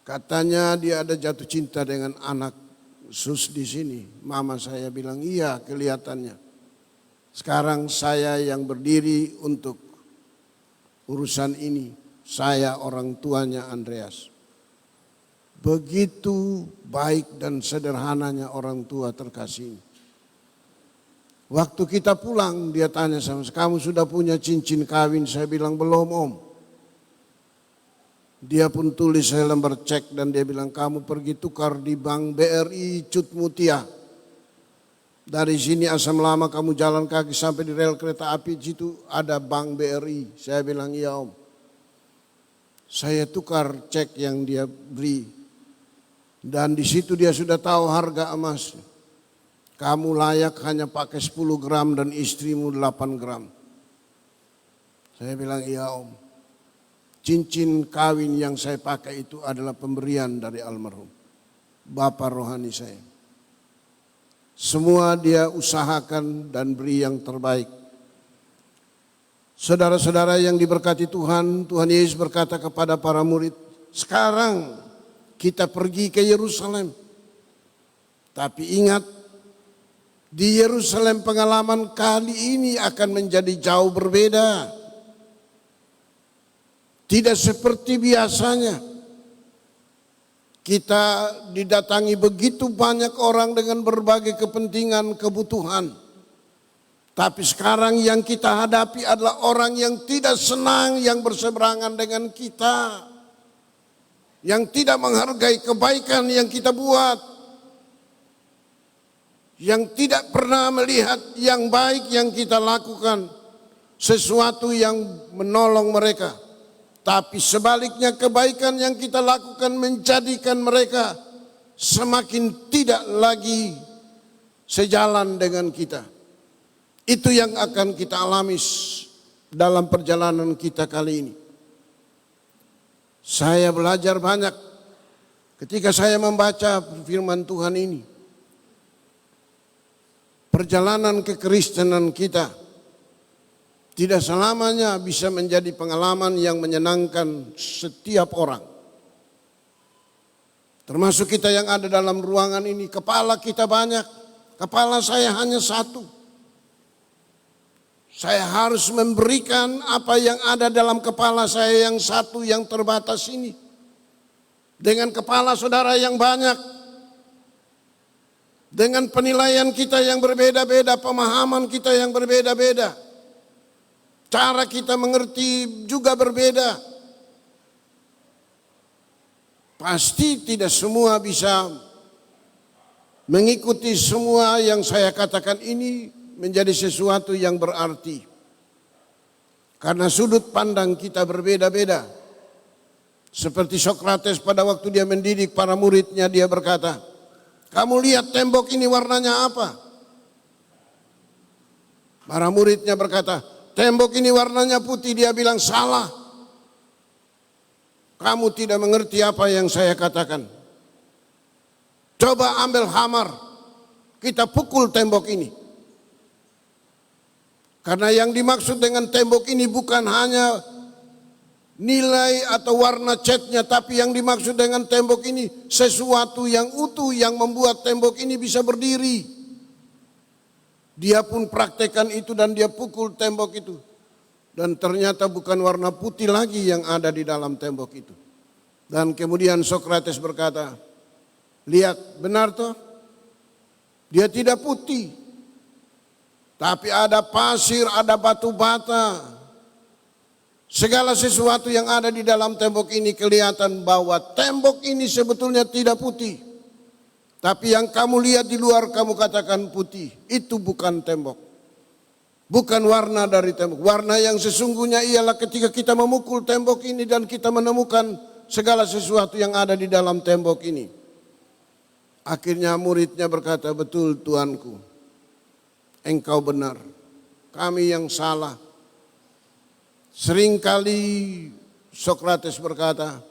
Katanya dia ada jatuh cinta dengan anak Sus di sini. Mama saya bilang, iya kelihatannya. Sekarang saya yang berdiri untuk urusan ini. Saya orang tuanya Andreas. Begitu baik dan sederhananya orang tua terkasih ini. Waktu kita pulang dia tanya sama saya, kamu sudah punya cincin kawin? Saya bilang belum om. Dia pun tulis saya lembar cek dan dia bilang kamu pergi tukar di Bank BRI Cut Mutia. Dari sini Asam Lama kamu jalan kaki sampai di rel kereta api, situ ada Bank BRI. Saya bilang iya om. Saya tukar cek yang dia beri. Dan di situ dia sudah tahu harga emas. Kamu layak hanya pakai 10 gram dan istrimu 8 gram. Saya bilang iya om. Cincin kawin yang saya pakai itu adalah pemberian dari almarhum Bapak rohani saya. Semua dia usahakan dan beri yang terbaik. Saudara-saudara yang diberkati Tuhan, Tuhan Yesus berkata kepada para murid, sekarang kita pergi ke Yerusalem. Tapi ingat, di Yerusalem pengalaman kali ini akan menjadi jauh berbeda. Tidak seperti biasanya. Kita didatangi begitu banyak orang dengan berbagai kepentingan, kebutuhan. Tapi sekarang yang kita hadapi adalah orang yang tidak senang, yang berseberangan dengan kita. Yang tidak menghargai kebaikan yang kita buat. Yang tidak pernah melihat yang baik yang kita lakukan. Sesuatu yang menolong mereka. Tapi sebaliknya kebaikan yang kita lakukan menjadikan mereka semakin tidak lagi sejalan dengan kita. Itu yang akan kita alami dalam perjalanan kita kali ini. Saya belajar banyak ketika saya membaca firman Tuhan ini. Perjalanan kekristenan kita tidak selamanya bisa menjadi pengalaman yang menyenangkan setiap orang. Termasuk kita yang ada dalam ruangan ini, kepala kita banyak, kepala saya hanya satu. Saya harus memberikan apa yang ada dalam kepala saya yang satu yang terbatas ini. Dengan kepala saudara yang banyak. Dengan penilaian kita yang berbeda-beda, pemahaman kita yang berbeda-beda. Cara kita mengerti juga berbeda. Pasti tidak semua bisa mengikuti semua yang saya katakan ini menjadi sesuatu yang berarti. Karena sudut pandang kita berbeda-beda. Seperti Sokrates pada waktu dia mendidik para muridnya, dia berkata, kamu lihat tembok ini warnanya apa? Para muridnya berkata, tembok ini warnanya putih. Dia bilang salah. Kamu tidak mengerti apa yang saya katakan. Coba ambil hammer. Kita pukul tembok ini. Karena yang dimaksud dengan tembok ini bukan hanya nilai atau warna catnya. Tapi yang dimaksud dengan tembok ini sesuatu yang utuh yang membuat tembok ini bisa berdiri. Dia pun praktekkan itu dan dia pukul tembok itu. Dan ternyata bukan warna putih lagi yang ada di dalam tembok itu. Dan kemudian Sokrates berkata, lihat benar toh? Dia tidak putih, tapi ada pasir, ada batu bata. Segala sesuatu yang ada di dalam tembok ini kelihatan bahwa tembok ini sebetulnya tidak putih. Tapi yang kamu lihat di luar kamu katakan putih. Itu bukan tembok. Bukan warna dari tembok. Warna yang sesungguhnya ialah ketika kita memukul tembok ini dan kita menemukan segala sesuatu yang ada di dalam tembok ini. Akhirnya muridnya berkata, betul Tuanku, engkau benar, kami yang salah. Seringkali Sokrates berkata,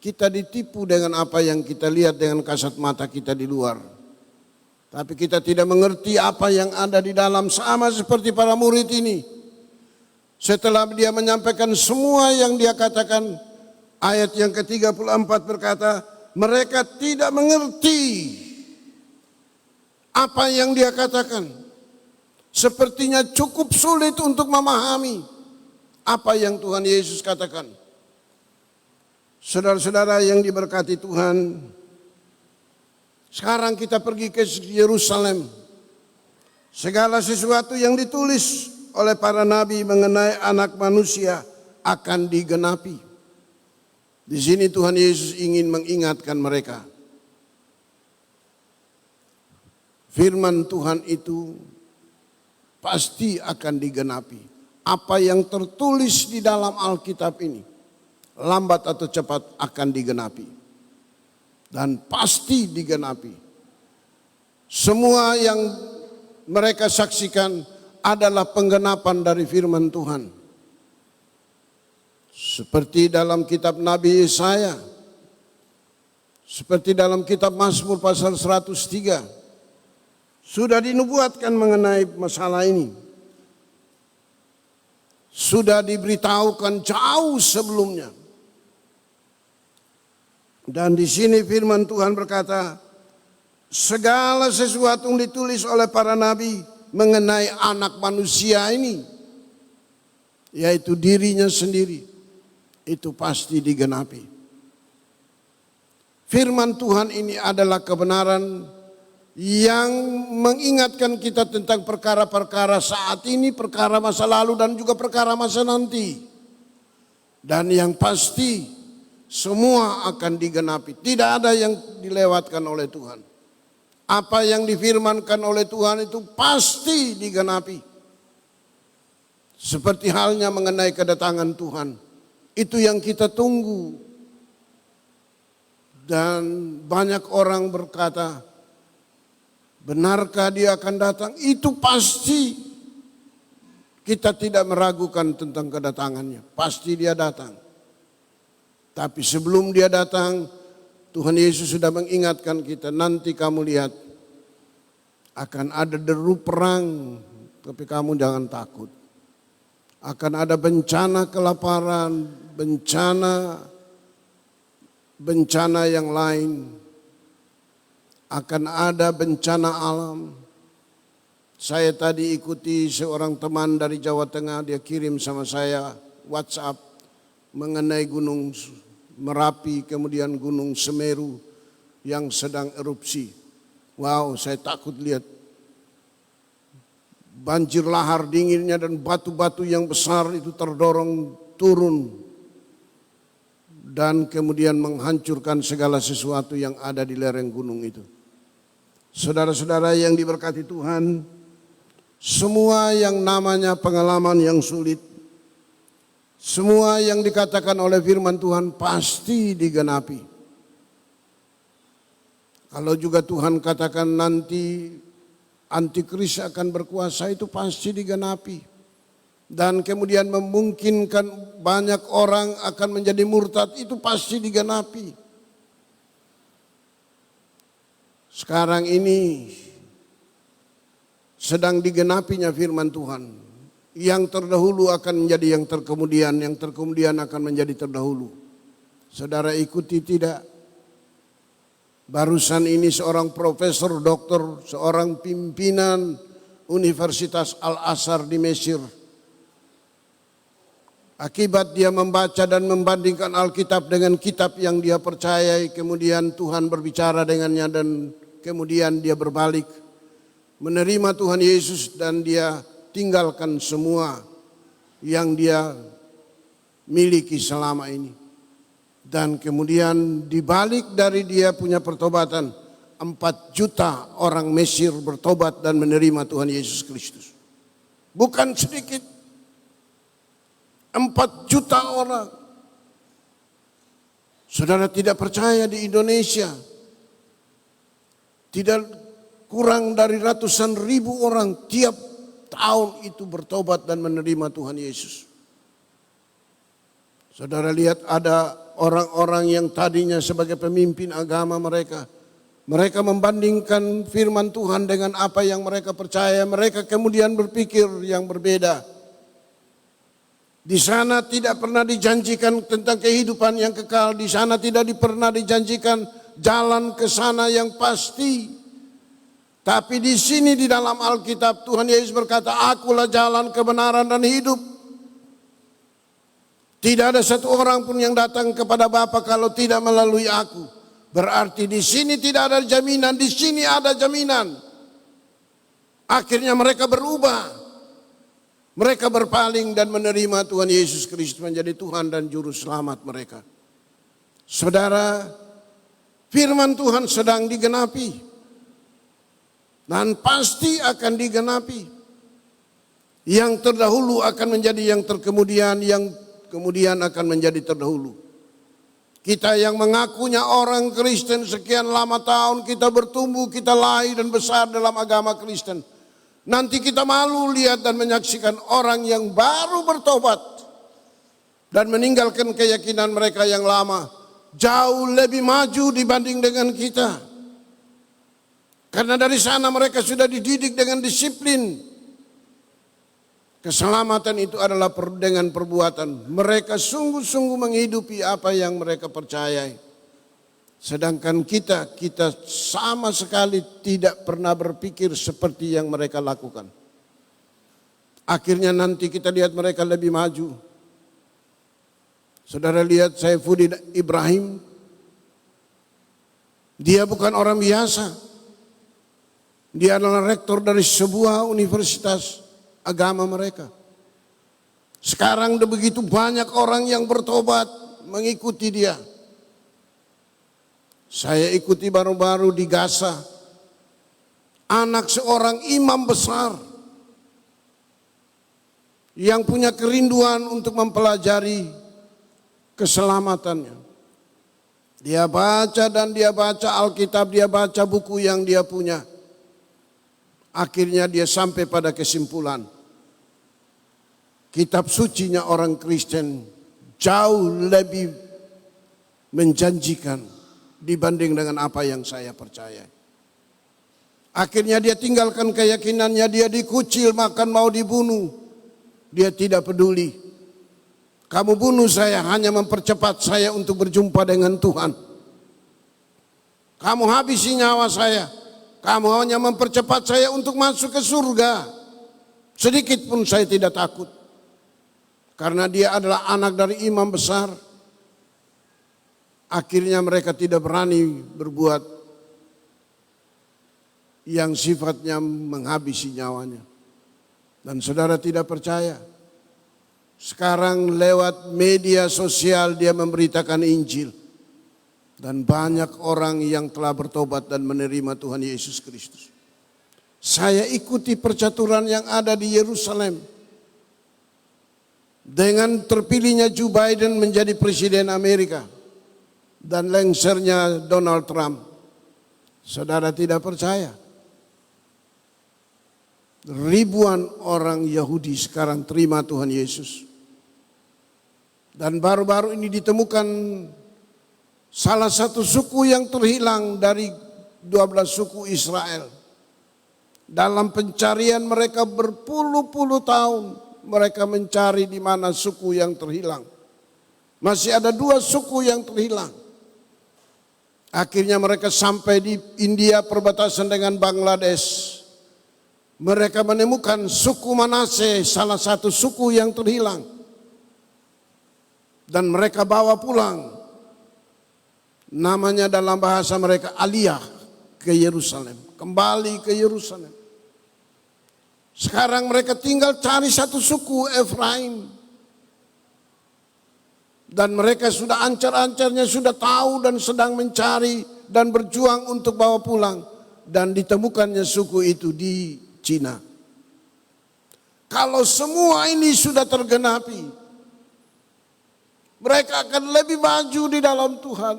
kita ditipu dengan apa yang kita lihat dengan kasat mata kita di luar. Tapi kita tidak mengerti apa yang ada di dalam, sama seperti para murid ini. Setelah dia menyampaikan semua yang dia katakan, ayat yang ke-34 berkata, mereka tidak mengerti apa yang dia katakan. Sepertinya cukup sulit untuk memahami apa yang Tuhan Yesus katakan. Saudara-saudara yang diberkati Tuhan, sekarang kita pergi ke Yerusalem. Segala sesuatu yang ditulis oleh para nabi mengenai anak manusia akan digenapi. Di sini Tuhan Yesus ingin mengingatkan mereka. Firman Tuhan itu pasti akan digenapi. Apa yang tertulis di dalam Alkitab ini, lambat atau cepat akan digenapi. Dan pasti digenapi. Semua yang mereka saksikan adalah penggenapan dari firman Tuhan. Seperti dalam kitab Nabi Yesaya, seperti dalam kitab Mazmur pasal 103, sudah dinubuatkan mengenai masalah ini. Sudah diberitahukan jauh sebelumnya. Dan di sini firman Tuhan berkata, segala sesuatu yang ditulis oleh para nabi mengenai anak manusia ini, yaitu dirinya sendiri, itu pasti digenapi. Firman Tuhan ini adalah kebenaran yang mengingatkan kita tentang perkara-perkara saat ini, perkara masa lalu dan juga perkara masa nanti. Dan yang pasti semua akan digenapi. Tidak ada yang dilewatkan oleh Tuhan. Apa yang difirmankan oleh Tuhan itu pasti digenapi. Seperti halnya mengenai kedatangan Tuhan. Itu yang kita tunggu. Dan banyak orang berkata, benarkah dia akan datang? Itu pasti. Kita tidak meragukan tentang kedatangannya. Pasti dia datang. Tapi sebelum dia datang, Tuhan Yesus sudah mengingatkan kita, nanti kamu lihat akan ada deru perang, tapi kamu jangan takut. Akan ada bencana kelaparan, bencana yang lain. Akan ada bencana alam. Saya tadi ikuti seorang teman dari Jawa Tengah, dia kirim sama saya WhatsApp mengenai Gunung Merapi, kemudian Gunung Semeru yang sedang erupsi. Wow, saya takut lihat. Banjir lahar dinginnya dan batu-batu yang besar itu terdorong turun. Dan kemudian menghancurkan segala sesuatu yang ada di lereng gunung itu. Saudara-saudara yang diberkati Tuhan, semua yang namanya pengalaman yang sulit, semua yang dikatakan oleh firman Tuhan pasti digenapi. Kalau juga Tuhan katakan nanti antikris akan berkuasa, itu pasti digenapi. Dan kemudian memungkinkan banyak orang akan menjadi murtad, itu pasti digenapi. Sekarang ini sedang digenapinya firman Tuhan. Yang terdahulu akan menjadi yang terkemudian akan menjadi terdahulu. Saudara ikuti tidak? Barusan ini seorang profesor, doktor, seorang pimpinan Universitas Al-Azhar di Mesir. Akibat dia membaca dan membandingkan Alkitab dengan kitab yang dia percayai, kemudian Tuhan berbicara dengannya dan kemudian dia berbalik. menerima Tuhan Yesus dan dia tinggalkan semua yang dia miliki selama ini. Dan kemudian dibalik dari dia punya pertobatan, 4 juta orang Mesir bertobat dan menerima Tuhan Yesus Kristus. Bukan sedikit, 4 juta orang. Saudara tidak percaya di Indonesia, tidak kurang dari ratusan ribu orang tiap tahun itu bertobat dan menerima Tuhan Yesus. Saudara lihat ada orang-orang yang tadinya sebagai pemimpin agama mereka membandingkan firman Tuhan dengan apa yang mereka percaya. Mereka kemudian berpikir yang berbeda. Di sana tidak pernah dijanjikan tentang kehidupan yang kekal. Di sana tidak pernah dijanjikan jalan ke sana yang pasti. Tapi di sini di dalam Alkitab Tuhan Yesus berkata, "Akulah jalan, kebenaran dan hidup. Tidak ada satu orang pun yang datang kepada Bapa kalau tidak melalui aku." Berarti di sini tidak ada jaminan, di sini ada jaminan. Akhirnya mereka berubah. Mereka berpaling dan menerima Tuhan Yesus Kristus menjadi Tuhan dan Juru Selamat mereka. Saudara, firman Tuhan sedang digenapi. Dan pasti akan digenapi. Yang terdahulu akan menjadi yang terkemudian, yang kemudian akan menjadi terdahulu. Kita yang mengakunya orang Kristen sekian lama tahun, kita bertumbuh, kita lahir dan besar dalam agama Kristen. Nanti kita malu lihat dan menyaksikan orang yang baru bertobat dan meninggalkan keyakinan mereka yang lama, jauh lebih maju dibanding dengan kita. Karena dari sana mereka sudah dididik dengan disiplin. Keselamatan itu adalah dengan perbuatan. Mereka sungguh-sungguh menghidupi apa yang mereka percayai. Sedangkan kita sama sekali tidak pernah berpikir seperti yang mereka lakukan. Akhirnya nanti kita lihat mereka lebih maju. Saudara lihat Saifuddin Ibrahim. Dia bukan orang biasa. Dia adalah rektor dari sebuah universitas agama mereka. Sekarang begitu banyak orang yang bertobat mengikuti dia. Saya ikuti baru-baru di Gaza. Anak seorang imam besar yang punya kerinduan untuk mempelajari keselamatannya. Dia baca dan dia baca Alkitab, dia baca buku yang dia punya. Akhirnya dia sampai pada kesimpulan, kitab sucinya orang Kristen jauh lebih menjanjikan dibanding dengan apa yang saya percaya. Akhirnya dia tinggalkan keyakinannya, dia dikucil, makan mau dibunuh. Dia tidak peduli. Kamu bunuh saya hanya mempercepat saya untuk berjumpa dengan Tuhan. Kamu habisi nyawa saya. Kamu hanya mempercepat saya untuk masuk ke surga. Sedikit pun saya tidak takut. Karena dia adalah anak dari imam besar. Akhirnya mereka tidak berani berbuat yang sifatnya menghabisi nyawanya. Dan saudara tidak percaya. Sekarang lewat media sosial dia memberitakan Injil. Dan banyak orang yang telah bertobat dan menerima Tuhan Yesus Kristus. Saya ikuti percaturan yang ada di Yerusalem. Dengan terpilihnya Joe Biden menjadi presiden Amerika. Dan lengsernya Donald Trump. Saudara tidak percaya. Ribuan orang Yahudi sekarang terima Tuhan Yesus. Dan baru-baru ini ditemukan salah satu suku yang terhilang dari 12 suku Israel. Dalam pencarian mereka berpuluh-puluh tahun. Mereka mencari di mana suku yang terhilang. Masih ada 2 suku yang terhilang. Akhirnya mereka sampai di India perbatasan dengan Bangladesh. Mereka menemukan suku Manase, salah satu suku yang terhilang. Dan mereka bawa pulang. Namanya dalam bahasa mereka Aliyah ke Yerusalem. Kembali ke Yerusalem. Sekarang mereka tinggal cari satu suku, Efraim. Dan mereka sudah ancar-ancarnya, sudah tahu dan sedang mencari dan berjuang untuk bawa pulang. Dan ditemukannya suku itu di Cina. Kalau semua ini sudah tergenapi, mereka akan lebih maju di dalam Tuhan.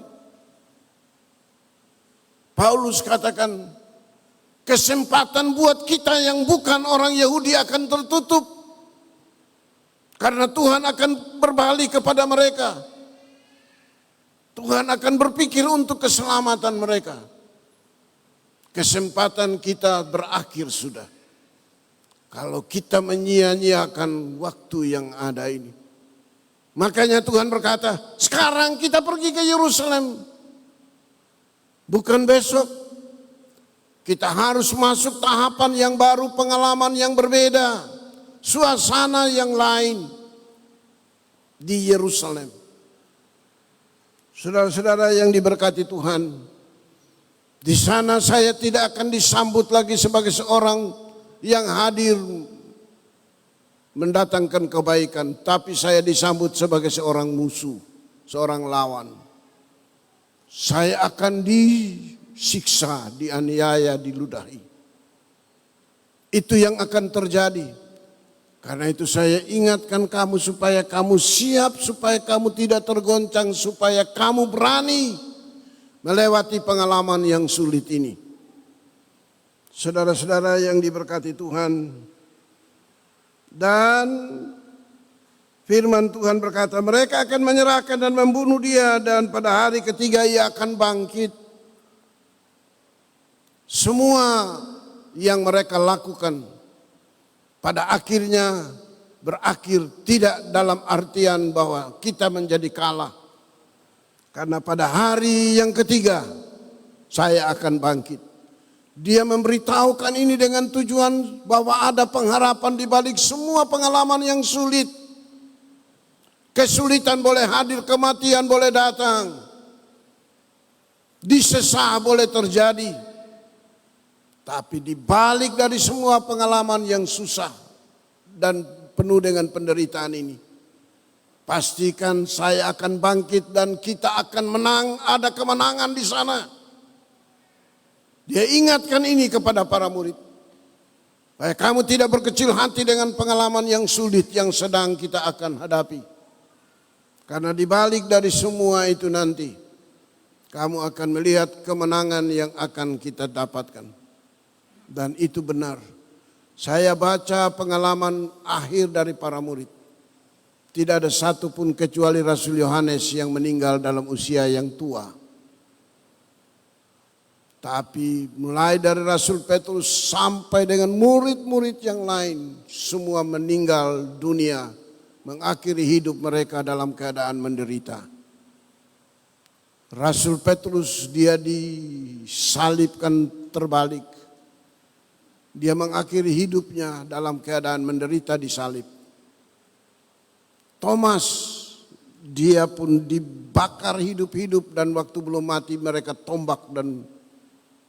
Paulus katakan, kesempatan buat kita yang bukan orang Yahudi akan tertutup. Karena Tuhan akan berbalik kepada mereka. Tuhan akan berpikir untuk keselamatan mereka. Kesempatan kita berakhir sudah. Kalau kita menyia-nyiakan waktu yang ada ini. Makanya Tuhan berkata, sekarang kita pergi ke Yerusalem. Bukan besok. Kita harus masuk tahapan yang baru, pengalaman yang berbeda. Suasana yang lain di Yerusalem. Saudara-saudara yang diberkati Tuhan, di sana saya tidak akan disambut lagi sebagai seorang yang hadir mendatangkan kebaikan, tapi saya disambut sebagai seorang musuh, seorang lawan. Saya akan disiksa, dianiaya, diludahi. Itu yang akan terjadi. Karena itu saya ingatkan kamu supaya kamu siap, supaya kamu tidak tergoncang, supaya kamu berani melewati pengalaman yang sulit ini. Saudara-saudara yang diberkati Tuhan, dan firman Tuhan berkata, mereka akan menyerahkan dan membunuh dia, dan pada hari ketiga ia akan bangkit. Semua yang mereka lakukan pada akhirnya berakhir tidak dalam artian bahwa kita menjadi kalah. Karena pada hari yang ketiga saya akan bangkit. Dia memberitahukan ini dengan tujuan bahwa ada pengharapan di balik semua pengalaman yang sulit. Kesulitan boleh hadir, kematian boleh datang. Disesah boleh terjadi. Tapi di balik dari semua pengalaman yang susah dan penuh dengan penderitaan ini, pastikan saya akan bangkit dan kita akan menang, ada kemenangan di sana. Dia ingatkan ini kepada para murid. Supaya kamu tidak berkecil hati dengan pengalaman yang sulit yang sedang kita akan hadapi. Karena di balik dari semua itu nanti, kamu akan melihat kemenangan yang akan kita dapatkan. Dan itu benar. Saya baca pengalaman akhir dari para murid. Tidak ada satupun kecuali Rasul Yohanes yang meninggal dalam usia yang tua. Tapi mulai dari Rasul Petrus sampai dengan murid-murid yang lain, semua meninggal dunia, mengakhiri hidup mereka dalam keadaan menderita. Rasul Petrus dia disalibkan terbalik. Dia mengakhiri hidupnya dalam keadaan menderita disalib. Thomas dia pun dibakar hidup-hidup dan waktu belum mati mereka tombak dan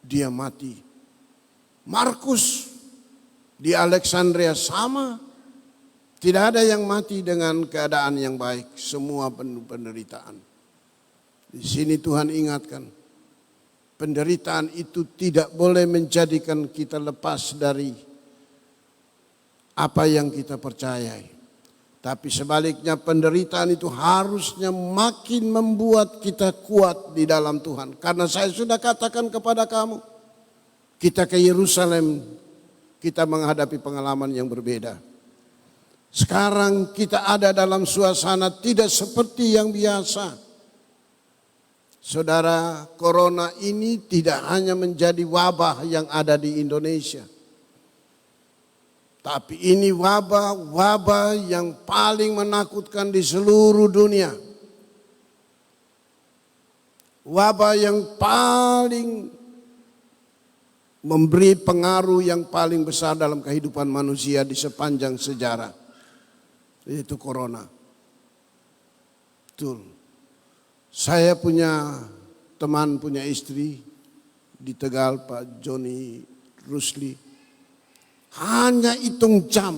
dia mati. Markus di Alexandria sama. Tidak ada yang mati dengan keadaan yang baik. Semua penuh penderitaan. Di sini Tuhan ingatkan. Penderitaan itu tidak boleh menjadikan kita lepas dari apa yang kita percayai. Tapi sebaliknya penderitaan itu harusnya makin membuat kita kuat di dalam Tuhan. Karena saya sudah katakan kepada kamu, kita ke Yerusalem, kita menghadapi pengalaman yang berbeda. Sekarang kita ada dalam suasana tidak seperti yang biasa. Saudara, corona ini tidak hanya menjadi wabah yang ada di Indonesia. Tapi ini wabah yang paling menakutkan di seluruh dunia. Wabah yang paling memberi pengaruh yang paling besar dalam kehidupan manusia di sepanjang sejarah. Itu corona. Betul. Saya punya teman, punya istri di Tegal, Pak Joni Rusli. hanya hitung jam,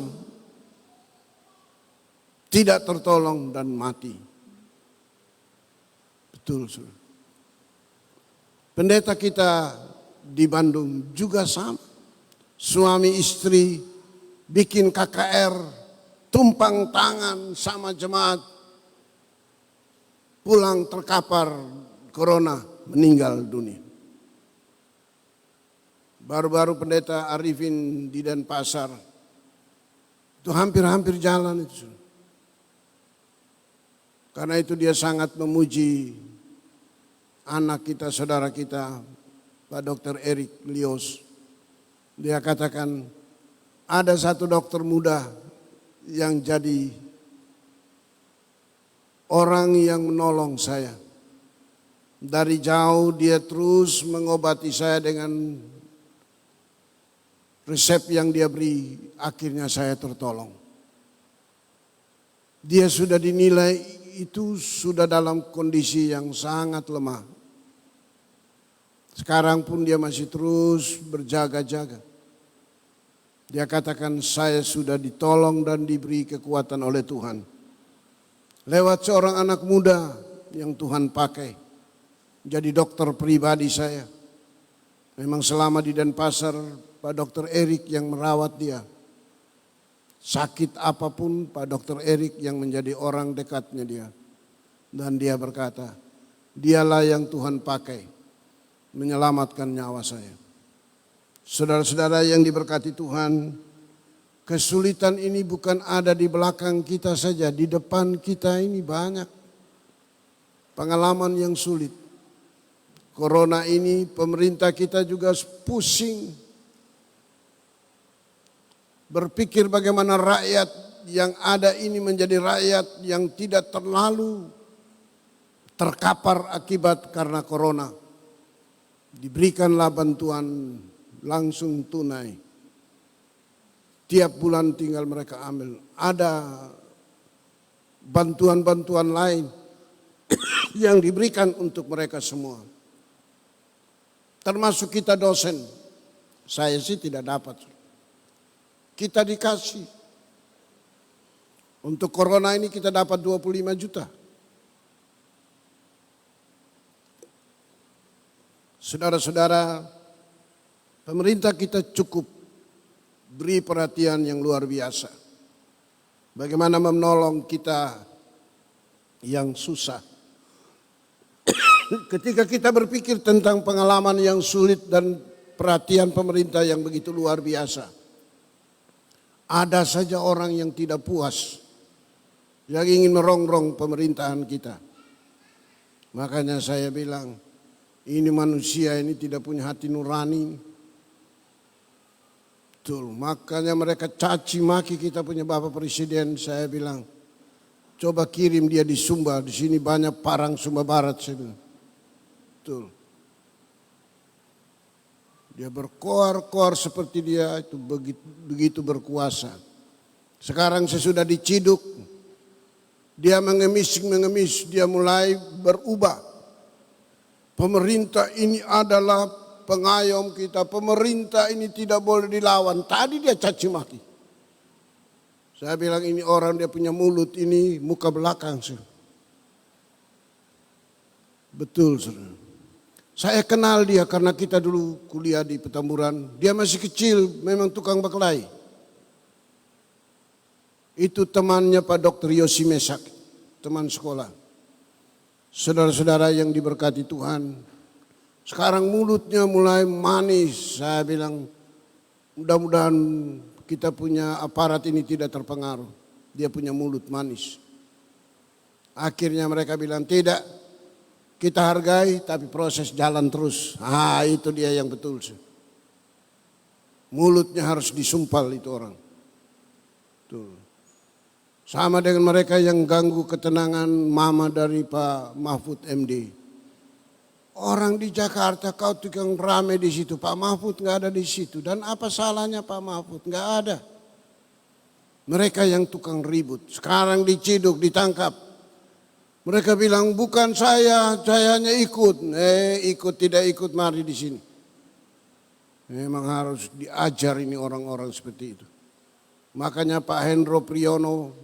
tidak tertolong dan mati. Betul, saudara. Pendeta kita di Bandung juga sama. Suami istri bikin KKR, tumpang tangan sama jemaat, pulang terkapar corona, meninggal dunia. Baru-baru pendeta Arifin di Denpasar, itu hampir-hampir jalan itu. Karena itu dia sangat memuji anak kita, saudara kita, Pak Dr. Erik Lios. Dia katakan, ada satu dokter muda yang jadi orang yang menolong saya. Dari jauh dia terus mengobati saya dengan resep yang dia beri, akhirnya saya tertolong. Dia sudah dinilai itu sudah dalam kondisi yang sangat lemah. Sekarang pun dia masih terus berjaga-jaga. Dia katakan, saya sudah ditolong dan diberi kekuatan oleh Tuhan. Lewat seorang anak muda yang Tuhan pakai. Jadi dokter pribadi saya. Memang selama di Denpasar, Pak Dr. Erik yang merawat dia. Sakit apapun, Pak Dr. Erik yang menjadi orang dekatnya dia. Dan dia berkata, dialah yang Tuhan pakai menyelamatkan nyawa saya. Saudara-saudara yang diberkati Tuhan, kesulitan ini bukan ada di belakang kita saja, di depan kita ini banyak pengalaman yang sulit. Corona ini pemerintah kita juga pusing. Berpikir bagaimana rakyat yang ada ini menjadi rakyat yang tidak terlalu terkapar akibat karena corona. Diberikanlah bantuan langsung tunai. Tiap bulan tinggal mereka ambil. Ada bantuan-bantuan lain yang diberikan untuk mereka semua. Termasuk kita dosen. Saya sih tidak dapat. Kita dikasih. Untuk corona ini kita dapat 25 juta. Saudara-saudara, pemerintah kita cukup beri perhatian yang luar biasa. Bagaimana menolong kita yang susah. Ketika kita berpikir tentang pengalaman yang sulit dan perhatian pemerintah yang begitu luar biasa. Ada saja orang yang tidak puas, yang ingin merongrong pemerintahan kita. Makanya saya bilang, ini manusia ini tidak punya hati nurani. Betul, makanya mereka caci maki kita punya Bapak Presiden. Saya bilang, coba kirim dia di Sumba, di sini banyak parang Sumba Barat. Saya bilang, betul. Dia berkoar-koar seperti dia itu begitu berkuasa. Sekarang sesudah diciduk, dia mengemis, dia mulai berubah. Pemerintah ini adalah pengayom kita, pemerintah ini tidak boleh dilawan. Tadi dia caci maki. Saya bilang ini orang dia punya mulut ini muka belakang. Betul, saudara. Saya kenal dia karena kita dulu kuliah di Petamburan. Dia masih kecil, memang tukang baklai. Itu temannya Pak Dr. Yosi Mesak, teman sekolah. Saudara-saudara yang diberkati Tuhan, sekarang mulutnya mulai manis. Saya bilang, mudah-mudahan kita punya aparat ini tidak terpengaruh. Dia punya mulut manis. Akhirnya mereka bilang, tidak. Kita hargai tapi proses jalan terus. Itu dia yang betul. Mulutnya harus disumpal itu orang. Tuh. Sama dengan mereka yang ganggu ketenangan mama dari Pak Mahfud MD. Orang di Jakarta kau tukang rame di situ. Pak Mahfud nggak ada di situ. Dan apa salahnya Pak Mahfud? Nggak ada. Mereka yang tukang ribut. Sekarang diciduk, ditangkap. Mereka bilang bukan saya hanya ikut. Ikut tidak ikut mari di sini. Memang harus diajar ini orang-orang seperti itu. Makanya Pak Hendro Priyono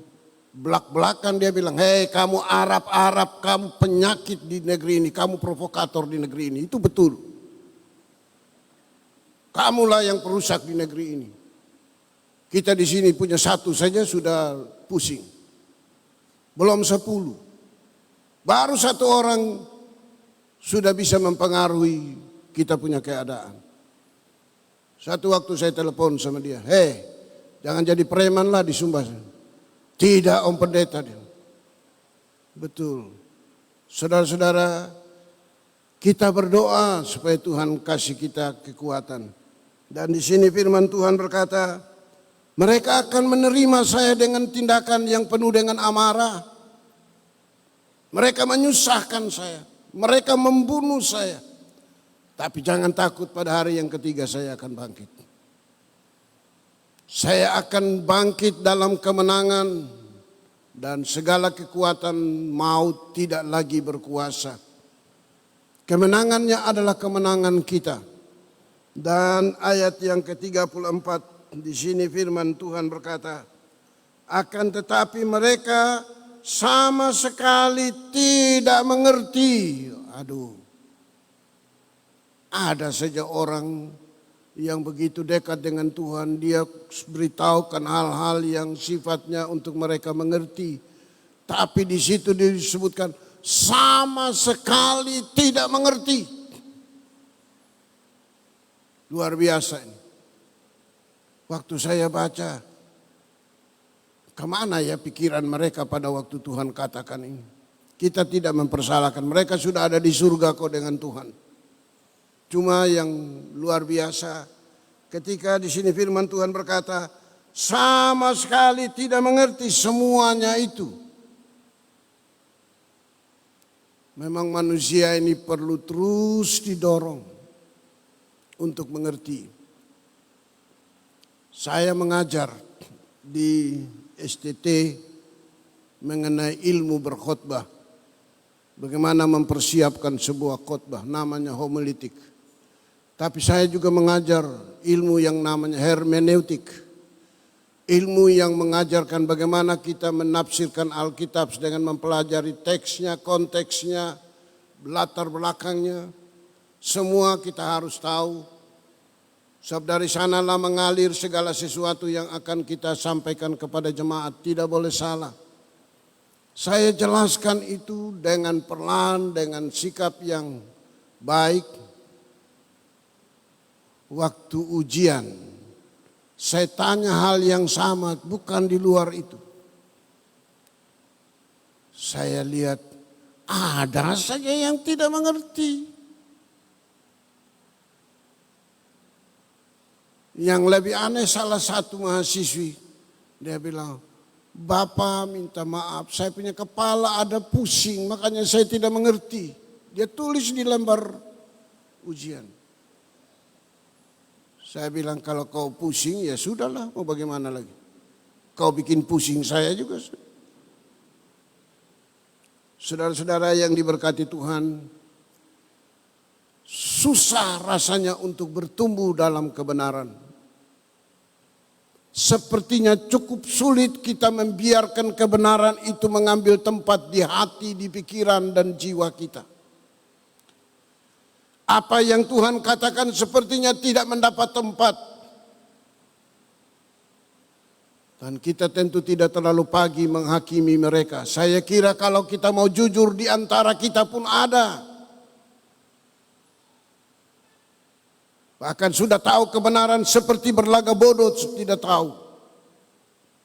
belak-belakan dia bilang, hei kamu Arab-Arab, kamu penyakit di negeri ini, kamu provokator di negeri ini. Itu betul. Kamulah yang perusak di negeri ini. Kita di sini punya satu saja sudah pusing. Belum 10. Baru satu orang sudah bisa mempengaruhi kita punya keadaan. Satu waktu saya telepon sama dia, hei jangan jadi preman lah di Sumba. Tidak Om Pendeta. Betul. Saudara-saudara, kita berdoa supaya Tuhan kasih kita kekuatan. Dan di sini firman Tuhan berkata, mereka akan menerima saya dengan tindakan yang penuh dengan amarah. Mereka menyusahkan saya. Mereka membunuh saya. Tapi jangan takut, pada hari yang ketiga saya akan bangkit. Saya akan bangkit dalam kemenangan dan segala kekuatan maut tidak lagi berkuasa. Kemenangannya adalah kemenangan kita. Dan ayat yang ke-34 di sini firman Tuhan berkata, akan tetapi mereka sama sekali tidak mengerti. Aduh, ada saja orang yang begitu dekat dengan Tuhan, dia beritahukan hal-hal yang sifatnya untuk mereka mengerti. Tapi di situ disebutkan sama sekali tidak mengerti. Luar biasa ini. Waktu saya baca, kemana ya pikiran mereka pada waktu Tuhan katakan ini. Kita tidak mempersalahkan, mereka sudah ada di surga kok dengan Tuhan. Cuma yang luar biasa ketika di sini firman Tuhan berkata sama sekali tidak mengerti semuanya itu. Memang manusia ini perlu terus didorong untuk mengerti. Saya mengajar di STT mengenai ilmu berkhotbah. Bagaimana mempersiapkan sebuah khotbah, namanya homiletik. Tapi saya juga mengajar ilmu yang namanya hermeneutik. Ilmu yang mengajarkan bagaimana kita menafsirkan Alkitab dengan mempelajari teksnya, konteksnya, latar belakangnya. Semua kita harus tahu. Sebab dari sanalah mengalir segala sesuatu yang akan kita sampaikan kepada jemaat. Tidak boleh salah. Saya jelaskan itu dengan perlahan, dengan sikap yang baik. Waktu ujian, saya tanya hal yang sama, bukan di luar itu. Saya lihat ada saja yang tidak mengerti. Yang lebih aneh salah satu mahasiswi, dia bilang, Bapak minta maaf, saya punya kepala ada pusing, makanya saya tidak mengerti. Dia tulis di lembar ujian. Saya bilang kalau kau pusing ya sudahlah, mau bagaimana lagi. Kau bikin pusing saya juga. Saudara-saudara yang diberkati Tuhan, susah rasanya untuk bertumbuh dalam kebenaran. Sepertinya cukup sulit kita membiarkan kebenaran itu mengambil tempat di hati, di pikiran dan jiwa kita. Apa yang Tuhan katakan sepertinya tidak mendapat tempat. Dan kita tentu tidak terlalu pagi menghakimi mereka. Saya kira kalau kita mau jujur di antara kita pun ada. Bahkan sudah tahu kebenaran seperti berlaga bodoh tidak tahu.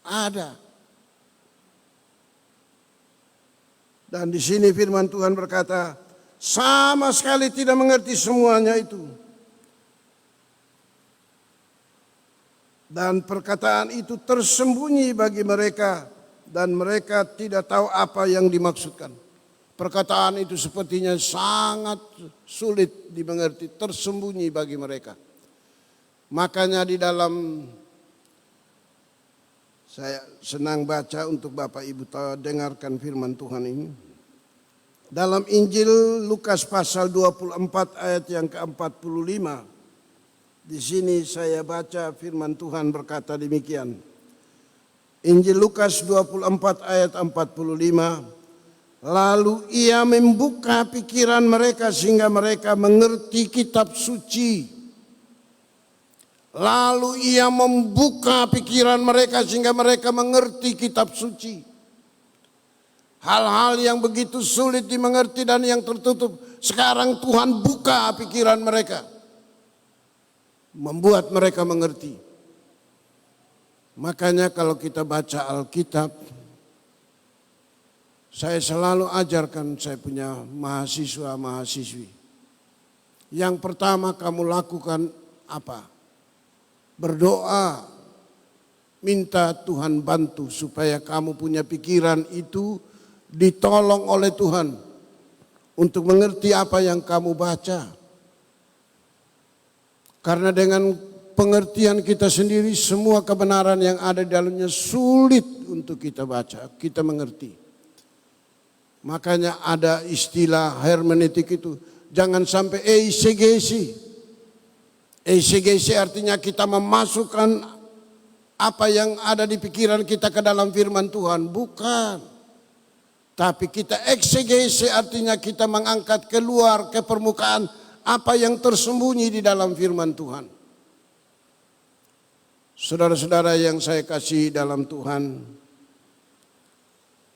Ada. Dan di sini firman Tuhan berkata, sama sekali tidak mengerti semuanya itu. Dan perkataan itu tersembunyi bagi mereka dan mereka tidak tahu apa yang dimaksudkan. Perkataan itu sepertinya sangat sulit dimengerti, tersembunyi bagi mereka. Makanya di dalam, saya senang baca untuk Bapak Ibu dengarkan firman Tuhan ini. Dalam Injil Lukas pasal 24 ayat yang ke-45. Di sini saya baca firman Tuhan berkata demikian. Injil Lukas 24 ayat 45. Lalu ia membuka pikiran mereka sehingga mereka mengerti kitab suci. Lalu ia membuka pikiran mereka sehingga mereka mengerti kitab suci. Hal-hal yang begitu sulit dimengerti dan yang tertutup, sekarang Tuhan buka pikiran mereka. Membuat mereka mengerti. Makanya kalau kita baca Alkitab, saya selalu ajarkan saya punya mahasiswa-mahasiswi. Yang pertama kamu lakukan apa? Berdoa, minta Tuhan bantu supaya kamu punya pikiran itu ditolong oleh Tuhan untuk mengerti apa yang kamu baca. Karena dengan pengertian kita sendiri, semua kebenaran yang ada di dalamnya sulit untuk kita baca, kita mengerti. Makanya ada istilah hermeneutik itu, jangan sampai eisegesi. Eisegesi artinya kita memasukkan apa yang ada di pikiran kita ke dalam firman Tuhan. Bukan. Tapi kita eksegesi artinya kita mengangkat keluar ke permukaan apa yang tersembunyi di dalam firman Tuhan. Saudara-saudara yang saya kasih dalam Tuhan,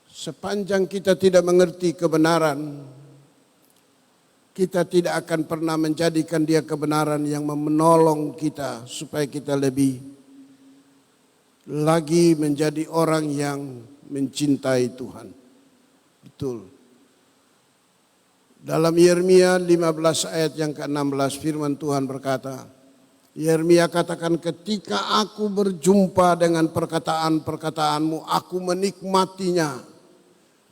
sepanjang kita tidak mengerti kebenaran, kita tidak akan pernah menjadikan dia kebenaran yang menolong kita supaya kita lebih lagi menjadi orang yang mencintai Tuhan. Betul. Dalam Yeremia 15 ayat yang ke-16 firman Tuhan berkata, Yeremia katakan, ketika aku berjumpa dengan perkataan-perkataanmu, aku menikmatinya.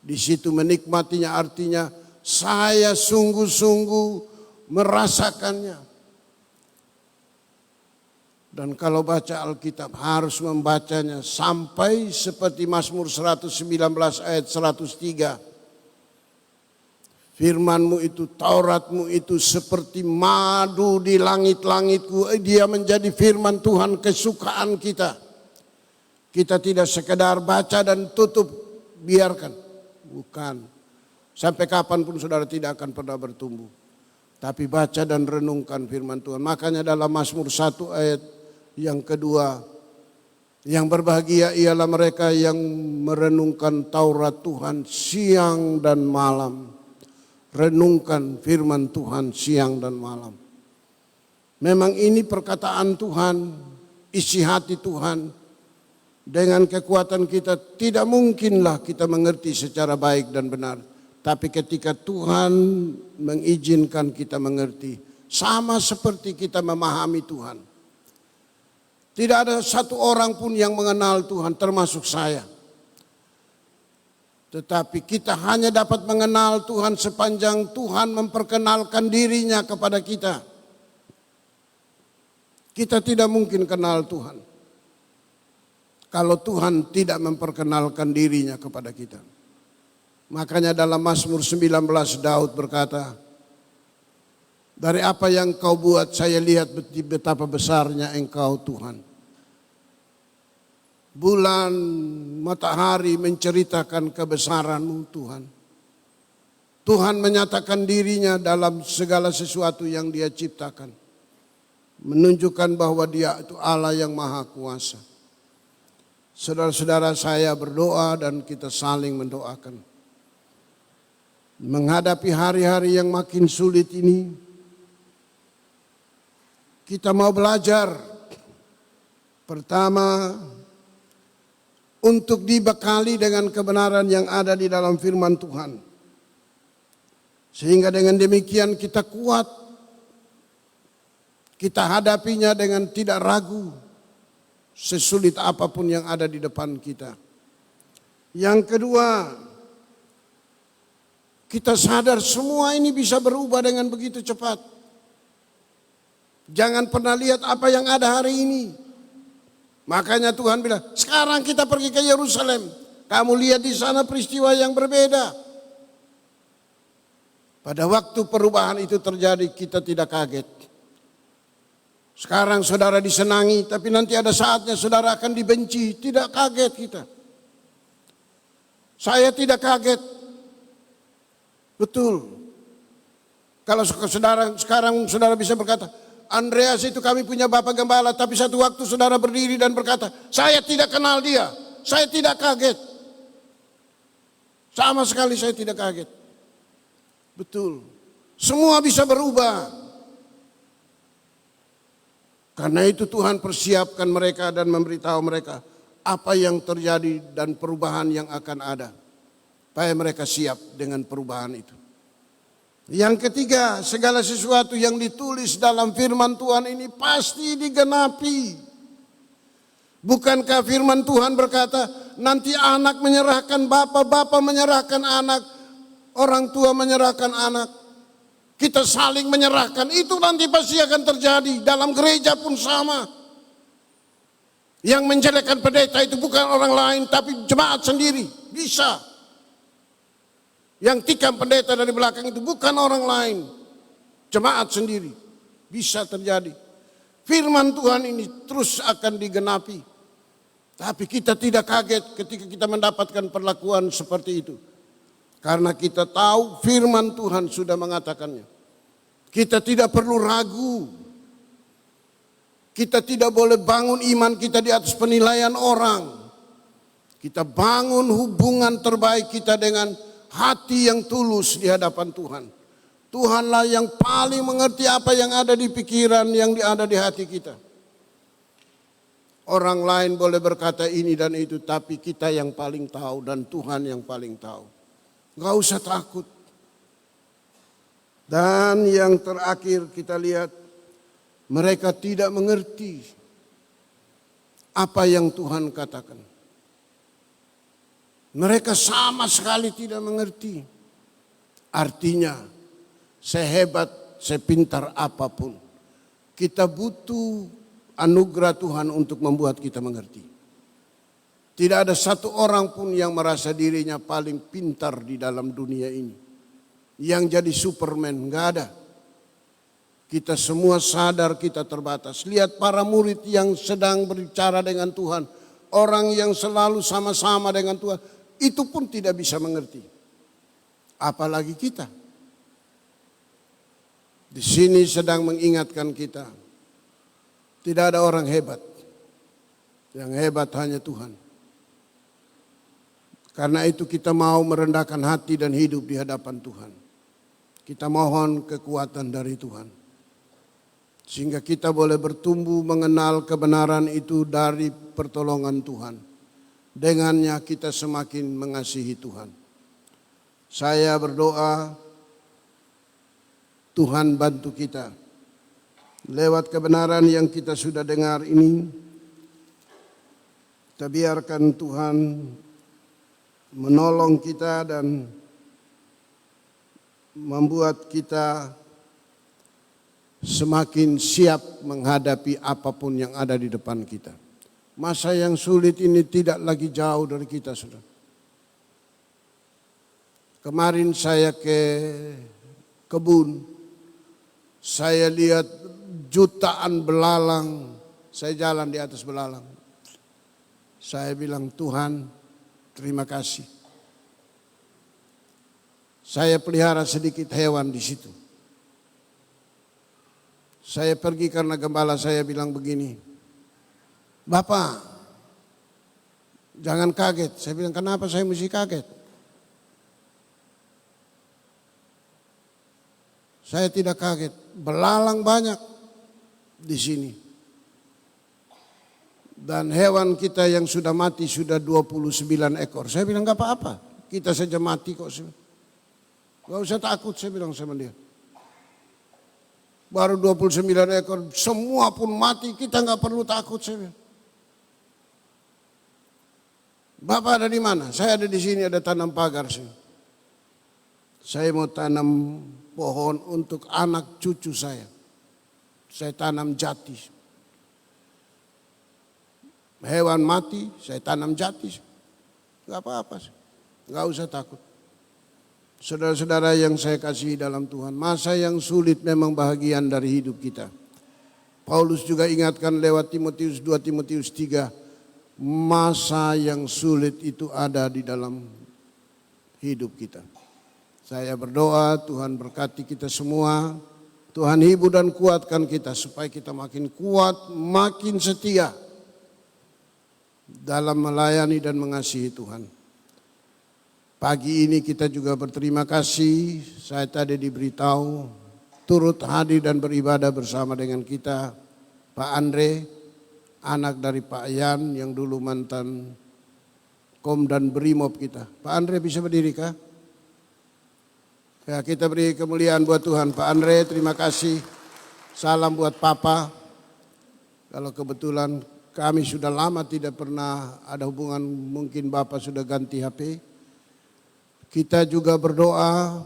Di situ menikmatinya artinya saya sungguh-sungguh merasakannya. Dan kalau baca Alkitab harus membacanya sampai seperti Mazmur 119 ayat 103. Firman-Mu itu, Taurat-Mu itu seperti madu di langit-langitku. Dia menjadi firman Tuhan kesukaan kita. Kita tidak sekedar baca dan tutup, biarkan. Bukan. Sampai kapanpun saudara tidak akan pernah bertumbuh. Tapi baca dan renungkan firman Tuhan. Makanya dalam Mazmur 1 ayat yang kedua, yang berbahagia ialah mereka yang merenungkan Taurat Tuhan siang dan malam. Renungkan firman Tuhan siang dan malam. Memang ini perkataan Tuhan, isi hati Tuhan. Dengan kekuatan kita tidak mungkinlah kita mengerti secara baik dan benar. Tapi ketika Tuhan mengizinkan kita mengerti, sama seperti kita memahami Tuhan. Tidak ada satu orang pun yang mengenal Tuhan termasuk saya. Tetapi kita hanya dapat mengenal Tuhan sepanjang Tuhan memperkenalkan dirinya kepada kita. Kita tidak mungkin kenal Tuhan kalau Tuhan tidak memperkenalkan dirinya kepada kita. Makanya dalam Mazmur 19 Daud berkata, dari apa yang kau buat saya lihat betapa besarnya engkau Tuhan. Bulan, matahari menceritakan kebesaran-Mu Tuhan. Tuhan menyatakan dirinya dalam segala sesuatu yang Dia ciptakan. Menunjukkan bahwa Dia itu Allah yang maha kuasa. Saudara-saudara saya berdoa dan kita saling mendoakan. Menghadapi hari-hari yang makin sulit ini, kita mau belajar. Pertama, untuk dibekali dengan kebenaran yang ada di dalam firman Tuhan. Sehingga dengan demikian kita kuat. Kita hadapinya dengan tidak ragu. Sesulit apapun yang ada di depan kita. Yang kedua, kita sadar semua ini bisa berubah dengan begitu cepat. Jangan pernah lihat apa yang ada hari ini. Makanya Tuhan bilang, sekarang kita pergi ke Yerusalem. Kamu lihat di sana peristiwa yang berbeda. Pada waktu perubahan itu terjadi, kita tidak kaget. Sekarang saudara disenangi, tapi nanti ada saatnya saudara akan dibenci. Tidak kaget kita. Saya tidak kaget. Betul. Kalau saudara sekarang saudara bisa berkata, Andreas itu kami punya Bapak Gembala, tapi satu waktu saudara berdiri dan berkata, saya tidak kenal dia. Saya tidak kaget. Sama sekali saya tidak kaget. Betul. Semua bisa berubah. Karena itu Tuhan persiapkan mereka dan memberitahu mereka apa yang terjadi dan perubahan yang akan ada. Supaya mereka siap dengan perubahan itu. Yang ketiga, segala sesuatu yang ditulis dalam firman Tuhan ini pasti digenapi. Bukankah firman Tuhan berkata, nanti anak menyerahkan bapak menyerahkan anak, orang tua menyerahkan anak. Kita saling menyerahkan, itu nanti pasti akan terjadi. Dalam gereja pun sama. Yang menjelekkan pendeta itu bukan orang lain, tapi jemaat sendiri. Bisa. Yang tikam pendeta dari belakang itu bukan orang lain. Jemaat sendiri. Bisa terjadi. Firman Tuhan ini terus akan digenapi. Tapi kita tidak kaget ketika kita mendapatkan perlakuan seperti itu. Karena kita tahu firman Tuhan sudah mengatakannya. Kita tidak perlu ragu. Kita tidak boleh bangun iman kita di atas penilaian orang. Kita bangun hubungan terbaik kita dengan hati yang tulus di hadapan Tuhan. Tuhanlah yang paling mengerti apa yang ada di pikiran, yang ada di hati kita. Orang lain boleh berkata ini dan itu, tapi kita yang paling tahu dan Tuhan yang paling tahu. Gak usah takut. Dan yang terakhir kita lihat, mereka tidak mengerti apa yang Tuhan katakan. Mereka sama sekali tidak mengerti. Artinya, sehebat, sepintar apapun, kita butuh anugerah Tuhan untuk membuat kita mengerti. Tidak ada satu orang pun yang merasa dirinya paling pintar di dalam dunia ini. Yang jadi Superman, enggak ada. Kita semua sadar kita terbatas. Lihat para murid yang sedang berbicara dengan Tuhan. Orang yang selalu sama-sama dengan Tuhan. Itu pun tidak bisa mengerti. Apalagi kita. Di sini sedang mengingatkan kita. Tidak ada orang hebat. Yang hebat hanya Tuhan. Karena itu kita mau merendahkan hati dan hidup di hadapan Tuhan. Kita mohon kekuatan dari Tuhan. Sehingga kita boleh bertumbuh mengenal kebenaran itu dari pertolongan Tuhan. Dengannya kita semakin mengasihi Tuhan. Saya berdoa Tuhan bantu kita. Lewat kebenaran yang kita sudah dengar ini, kita biarkan Tuhan menolong kita dan membuat kita semakin siap menghadapi apapun yang ada di depan kita. Masa yang sulit ini tidak lagi jauh dari kita, saudara. Kemarin saya ke kebun, saya lihat jutaan belalang, saya jalan di atas belalang. Saya bilang, Tuhan, terima kasih. Saya pelihara sedikit hewan di situ. Saya pergi karena gembala saya bilang begini, Bapak, jangan kaget. Saya bilang, kenapa saya mesti kaget? Saya tidak kaget. Belalang banyak di sini. Dan hewan kita yang sudah mati sudah 29 ekor. Saya bilang, gak apa-apa. Kita saja mati kok. Gak usah takut, saya bilang sama dia. Baru 29 ekor, semua pun mati, kita gak perlu takut, saya bilang. Bapak ada di mana? Saya ada di sini, ada tanam pagar. Saya mau tanam pohon untuk anak cucu saya. Saya tanam jati. Hewan mati, saya tanam jati. Gak apa-apa, gak usah takut. Saudara-saudara yang saya kasihi dalam Tuhan, masa yang sulit memang bahagian dari hidup kita. Paulus juga ingatkan lewat Timotius 2 Timotius 3, masa yang sulit itu ada di dalam hidup kita. Saya berdoa Tuhan berkati kita semua, Tuhan hibur dan kuatkan kita supaya kita makin kuat, makin setia dalam melayani dan mengasihi Tuhan. Pagi ini kita juga berterima kasih, saya tadi diberitahu turut hadir dan beribadah bersama dengan kita Pak Andre, anak dari Pak Yan yang dulu mantan Kom dan Brimob kita. Pak Andre bisa berdiri kah? Ya, kita beri kemuliaan buat Tuhan. Pak Andre, terima kasih. Salam buat Papa. Kalau kebetulan kami sudah lama tidak pernah ada hubungan, mungkin Bapak sudah ganti HP. Kita juga berdoa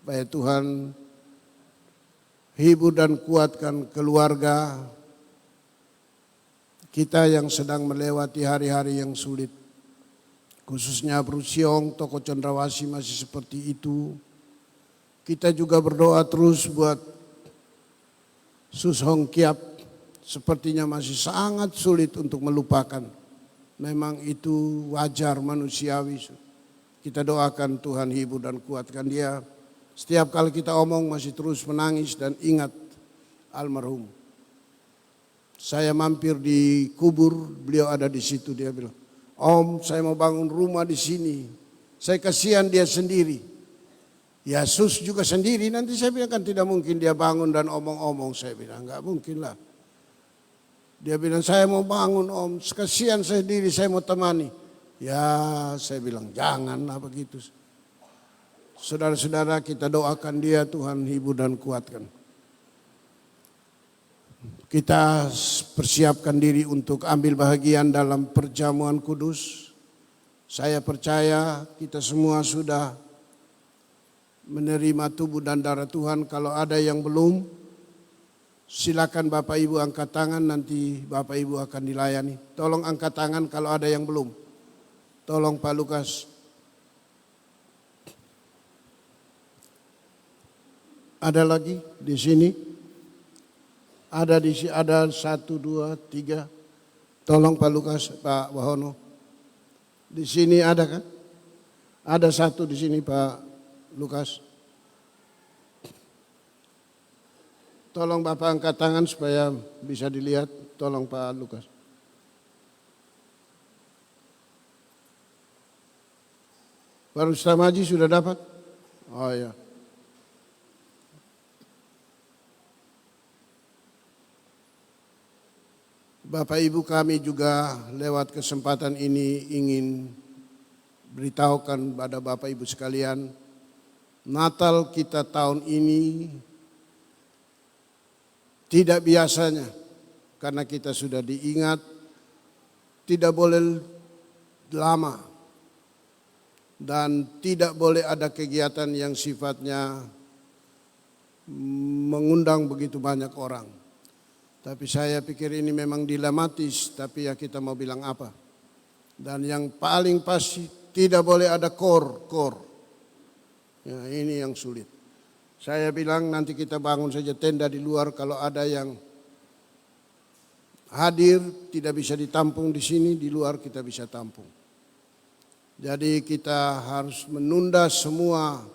supaya Tuhan hibur dan kuatkan keluarga kita yang sedang melewati hari-hari yang sulit. Khususnya Bro Siong, Toko Cendrawasih masih seperti itu. Kita juga berdoa terus buat Sus Hong Kiap, sepertinya masih sangat sulit untuk melupakan. Memang itu wajar manusiawi. Kita doakan Tuhan hibur dan kuatkan dia. Setiap kali kita omong masih terus menangis dan ingat almarhum. Saya mampir di kubur, beliau ada di situ, dia bilang, Om, saya mau bangun rumah di sini. Saya kasihan dia sendiri. Ya Sus juga sendiri, nanti saya bilang kan tidak mungkin dia bangun dan omong-omong. Saya bilang enggak mungkin lah. Dia bilang saya mau bangun Om, kasihan saya sendiri, saya mau temani. Ya saya bilang janganlah begitu. Saudara-saudara kita doakan dia, Tuhan hibur dan kuatkan. Kita persiapkan diri untuk ambil bahagian dalam perjamuan kudus. Saya percaya kita semua sudah menerima tubuh dan darah Tuhan. Kalau ada yang belum, silakan Bapak Ibu angkat tangan, nanti Bapak Ibu akan dilayani. Tolong angkat tangan kalau ada yang belum. Tolong Pak Lukas. Ada lagi di sini? Ada di sini, ada 1, 2, 3. Tolong Pak Lukas, Pak Wahono. Di sini ada kan? Ada 1 di sini Pak Lukas. Tolong Bapak angkat tangan supaya bisa dilihat. Tolong Pak Lukas. Pak Rustam Haji sudah dapat? Oh ya. Bapak Ibu kami juga lewat kesempatan ini ingin beritahukan pada Bapak Ibu sekalian, Natal kita tahun ini tidak biasanya karena kita sudah diingat tidak boleh lama dan tidak boleh ada kegiatan yang sifatnya mengundang begitu banyak orang. Tapi saya pikir ini memang dilematis, tapi ya kita mau bilang apa. Dan yang paling pasti tidak boleh ada kor. Ya, ini yang sulit. Saya bilang nanti kita bangun saja tenda di luar, kalau ada yang hadir tidak bisa ditampung di sini, di luar kita bisa tampung. Jadi kita harus menunda semua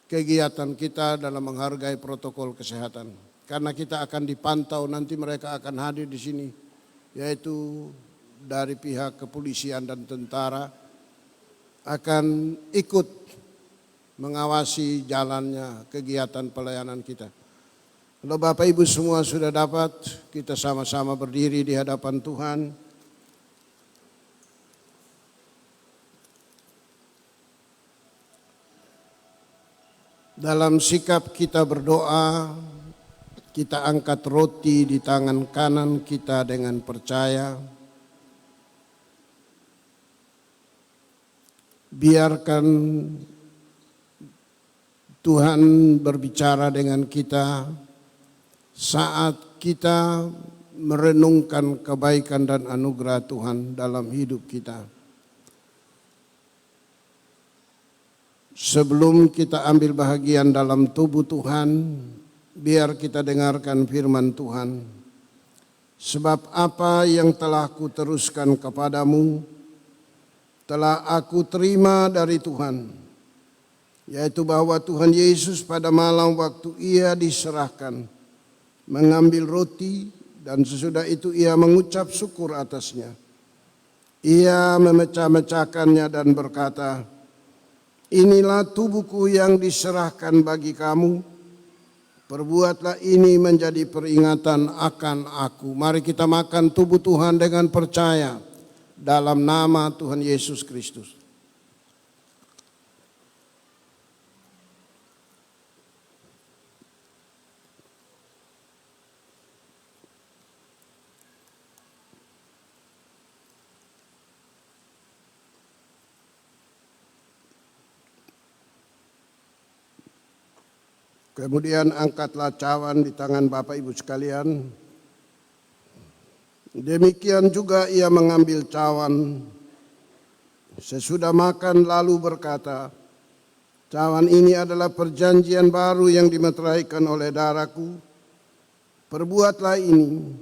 kegiatan kita dalam menghargai protokol kesehatan. Karena kita akan dipantau, nanti mereka akan hadir di sini, yaitu dari pihak kepolisian dan tentara akan ikut mengawasi jalannya kegiatan pelayanan kita. Kalau Bapak Ibu semua sudah dapat, kita sama-sama berdiri di hadapan Tuhan. Dalam sikap kita berdoa, kita angkat roti di tangan kanan kita dengan percaya. Biarkan Tuhan berbicara dengan kita saat kita merenungkan kebaikan dan anugerah Tuhan dalam hidup kita. Sebelum kita ambil bahagian dalam tubuh Tuhan, biar kita dengarkan firman Tuhan. Sebab apa yang telah kuteruskan kepadamu, telah aku terima dari Tuhan, yaitu bahwa Tuhan Yesus pada malam waktu ia diserahkan, mengambil roti dan sesudah itu ia mengucap syukur atasnya. Ia memecah-mecahkannya dan berkata, "Inilah tubuhku yang diserahkan bagi kamu. Perbuatlah ini menjadi peringatan akan aku." Mari kita makan tubuh Tuhan dengan percaya dalam nama Tuhan Yesus Kristus. Kemudian angkatlah cawan di tangan Bapak Ibu sekalian. Demikian juga ia mengambil cawan sesudah makan lalu berkata, "Cawan ini adalah perjanjian baru yang dimeteraikan oleh darahku. Perbuatlah ini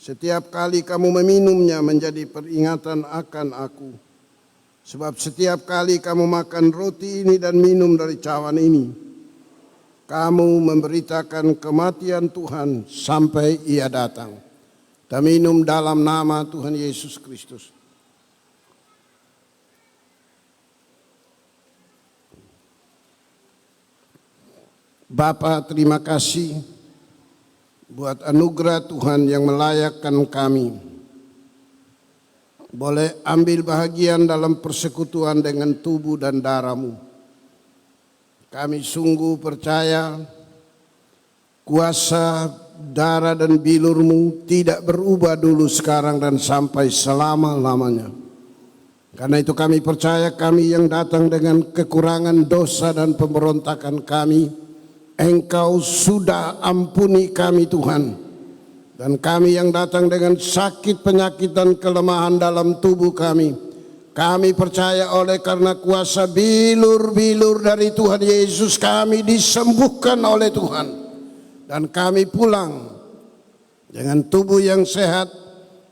setiap kali kamu meminumnya menjadi peringatan akan aku. Sebab setiap kali kamu makan roti ini dan minum dari cawan ini, kamu memberitakan kematian Tuhan sampai ia datang." Kita minum dalam nama Tuhan Yesus Kristus. Bapa, terima kasih buat anugerah Tuhan yang melayakkan kami boleh ambil bahagian dalam persekutuan dengan tubuh dan darah-Mu. Kami sungguh percaya kuasa darah dan bilur-Mu tidak berubah dulu, sekarang, dan sampai selama-lamanya. Karena itu kami percaya kami yang datang dengan kekurangan dosa dan pemberontakan kami, Engkau sudah ampuni kami Tuhan. Dan kami yang datang dengan sakit, penyakit, dan kelemahan dalam tubuh kami, kami percaya oleh karena kuasa bilur-bilur dari Tuhan Yesus kami disembuhkan oleh Tuhan. Dan kami pulang dengan tubuh yang sehat,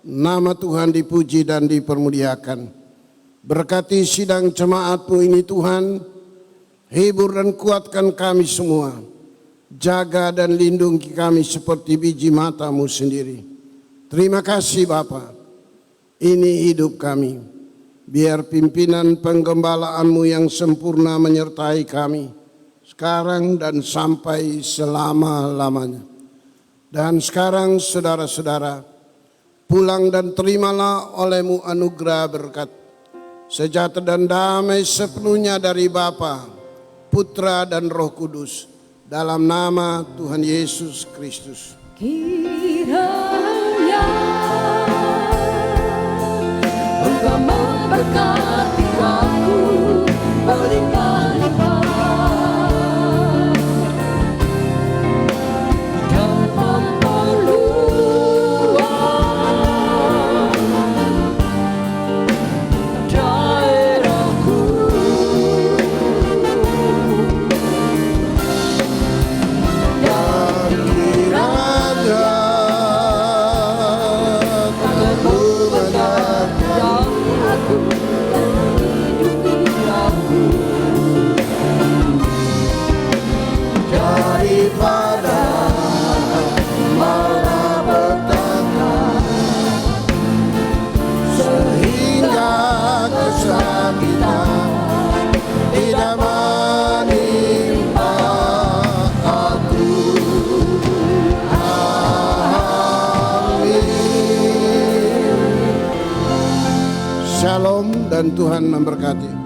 nama Tuhan dipuji dan dipermuliakan. Berkati sidang jemaat-Mu ini Tuhan, hibur dan kuatkan kami semua. Jaga dan lindungi kami seperti biji mata-Mu sendiri. Terima kasih Bapa, ini hidup kami. Biar pimpinan penggembalaan-Mu yang sempurna menyertai kami sekarang dan sampai selama-lamanya. Dan sekarang saudara-saudara, pulang dan terimalah oleh-Mu anugerah berkat, sejahtera dan damai sepenuhnya dari Bapa, Putra dan Roh Kudus, dalam nama Tuhan Yesus Kristus. Kiranya Engkau memberkati aku berlimpah-limpah dan memperluas daerahku. Dan kiranya Engkau memberkati aku dan hidupi aku daripada malapetaka, sehingga kesakitan tidak menimpa aku. Amin. Shalom dan Tuhan memberkati.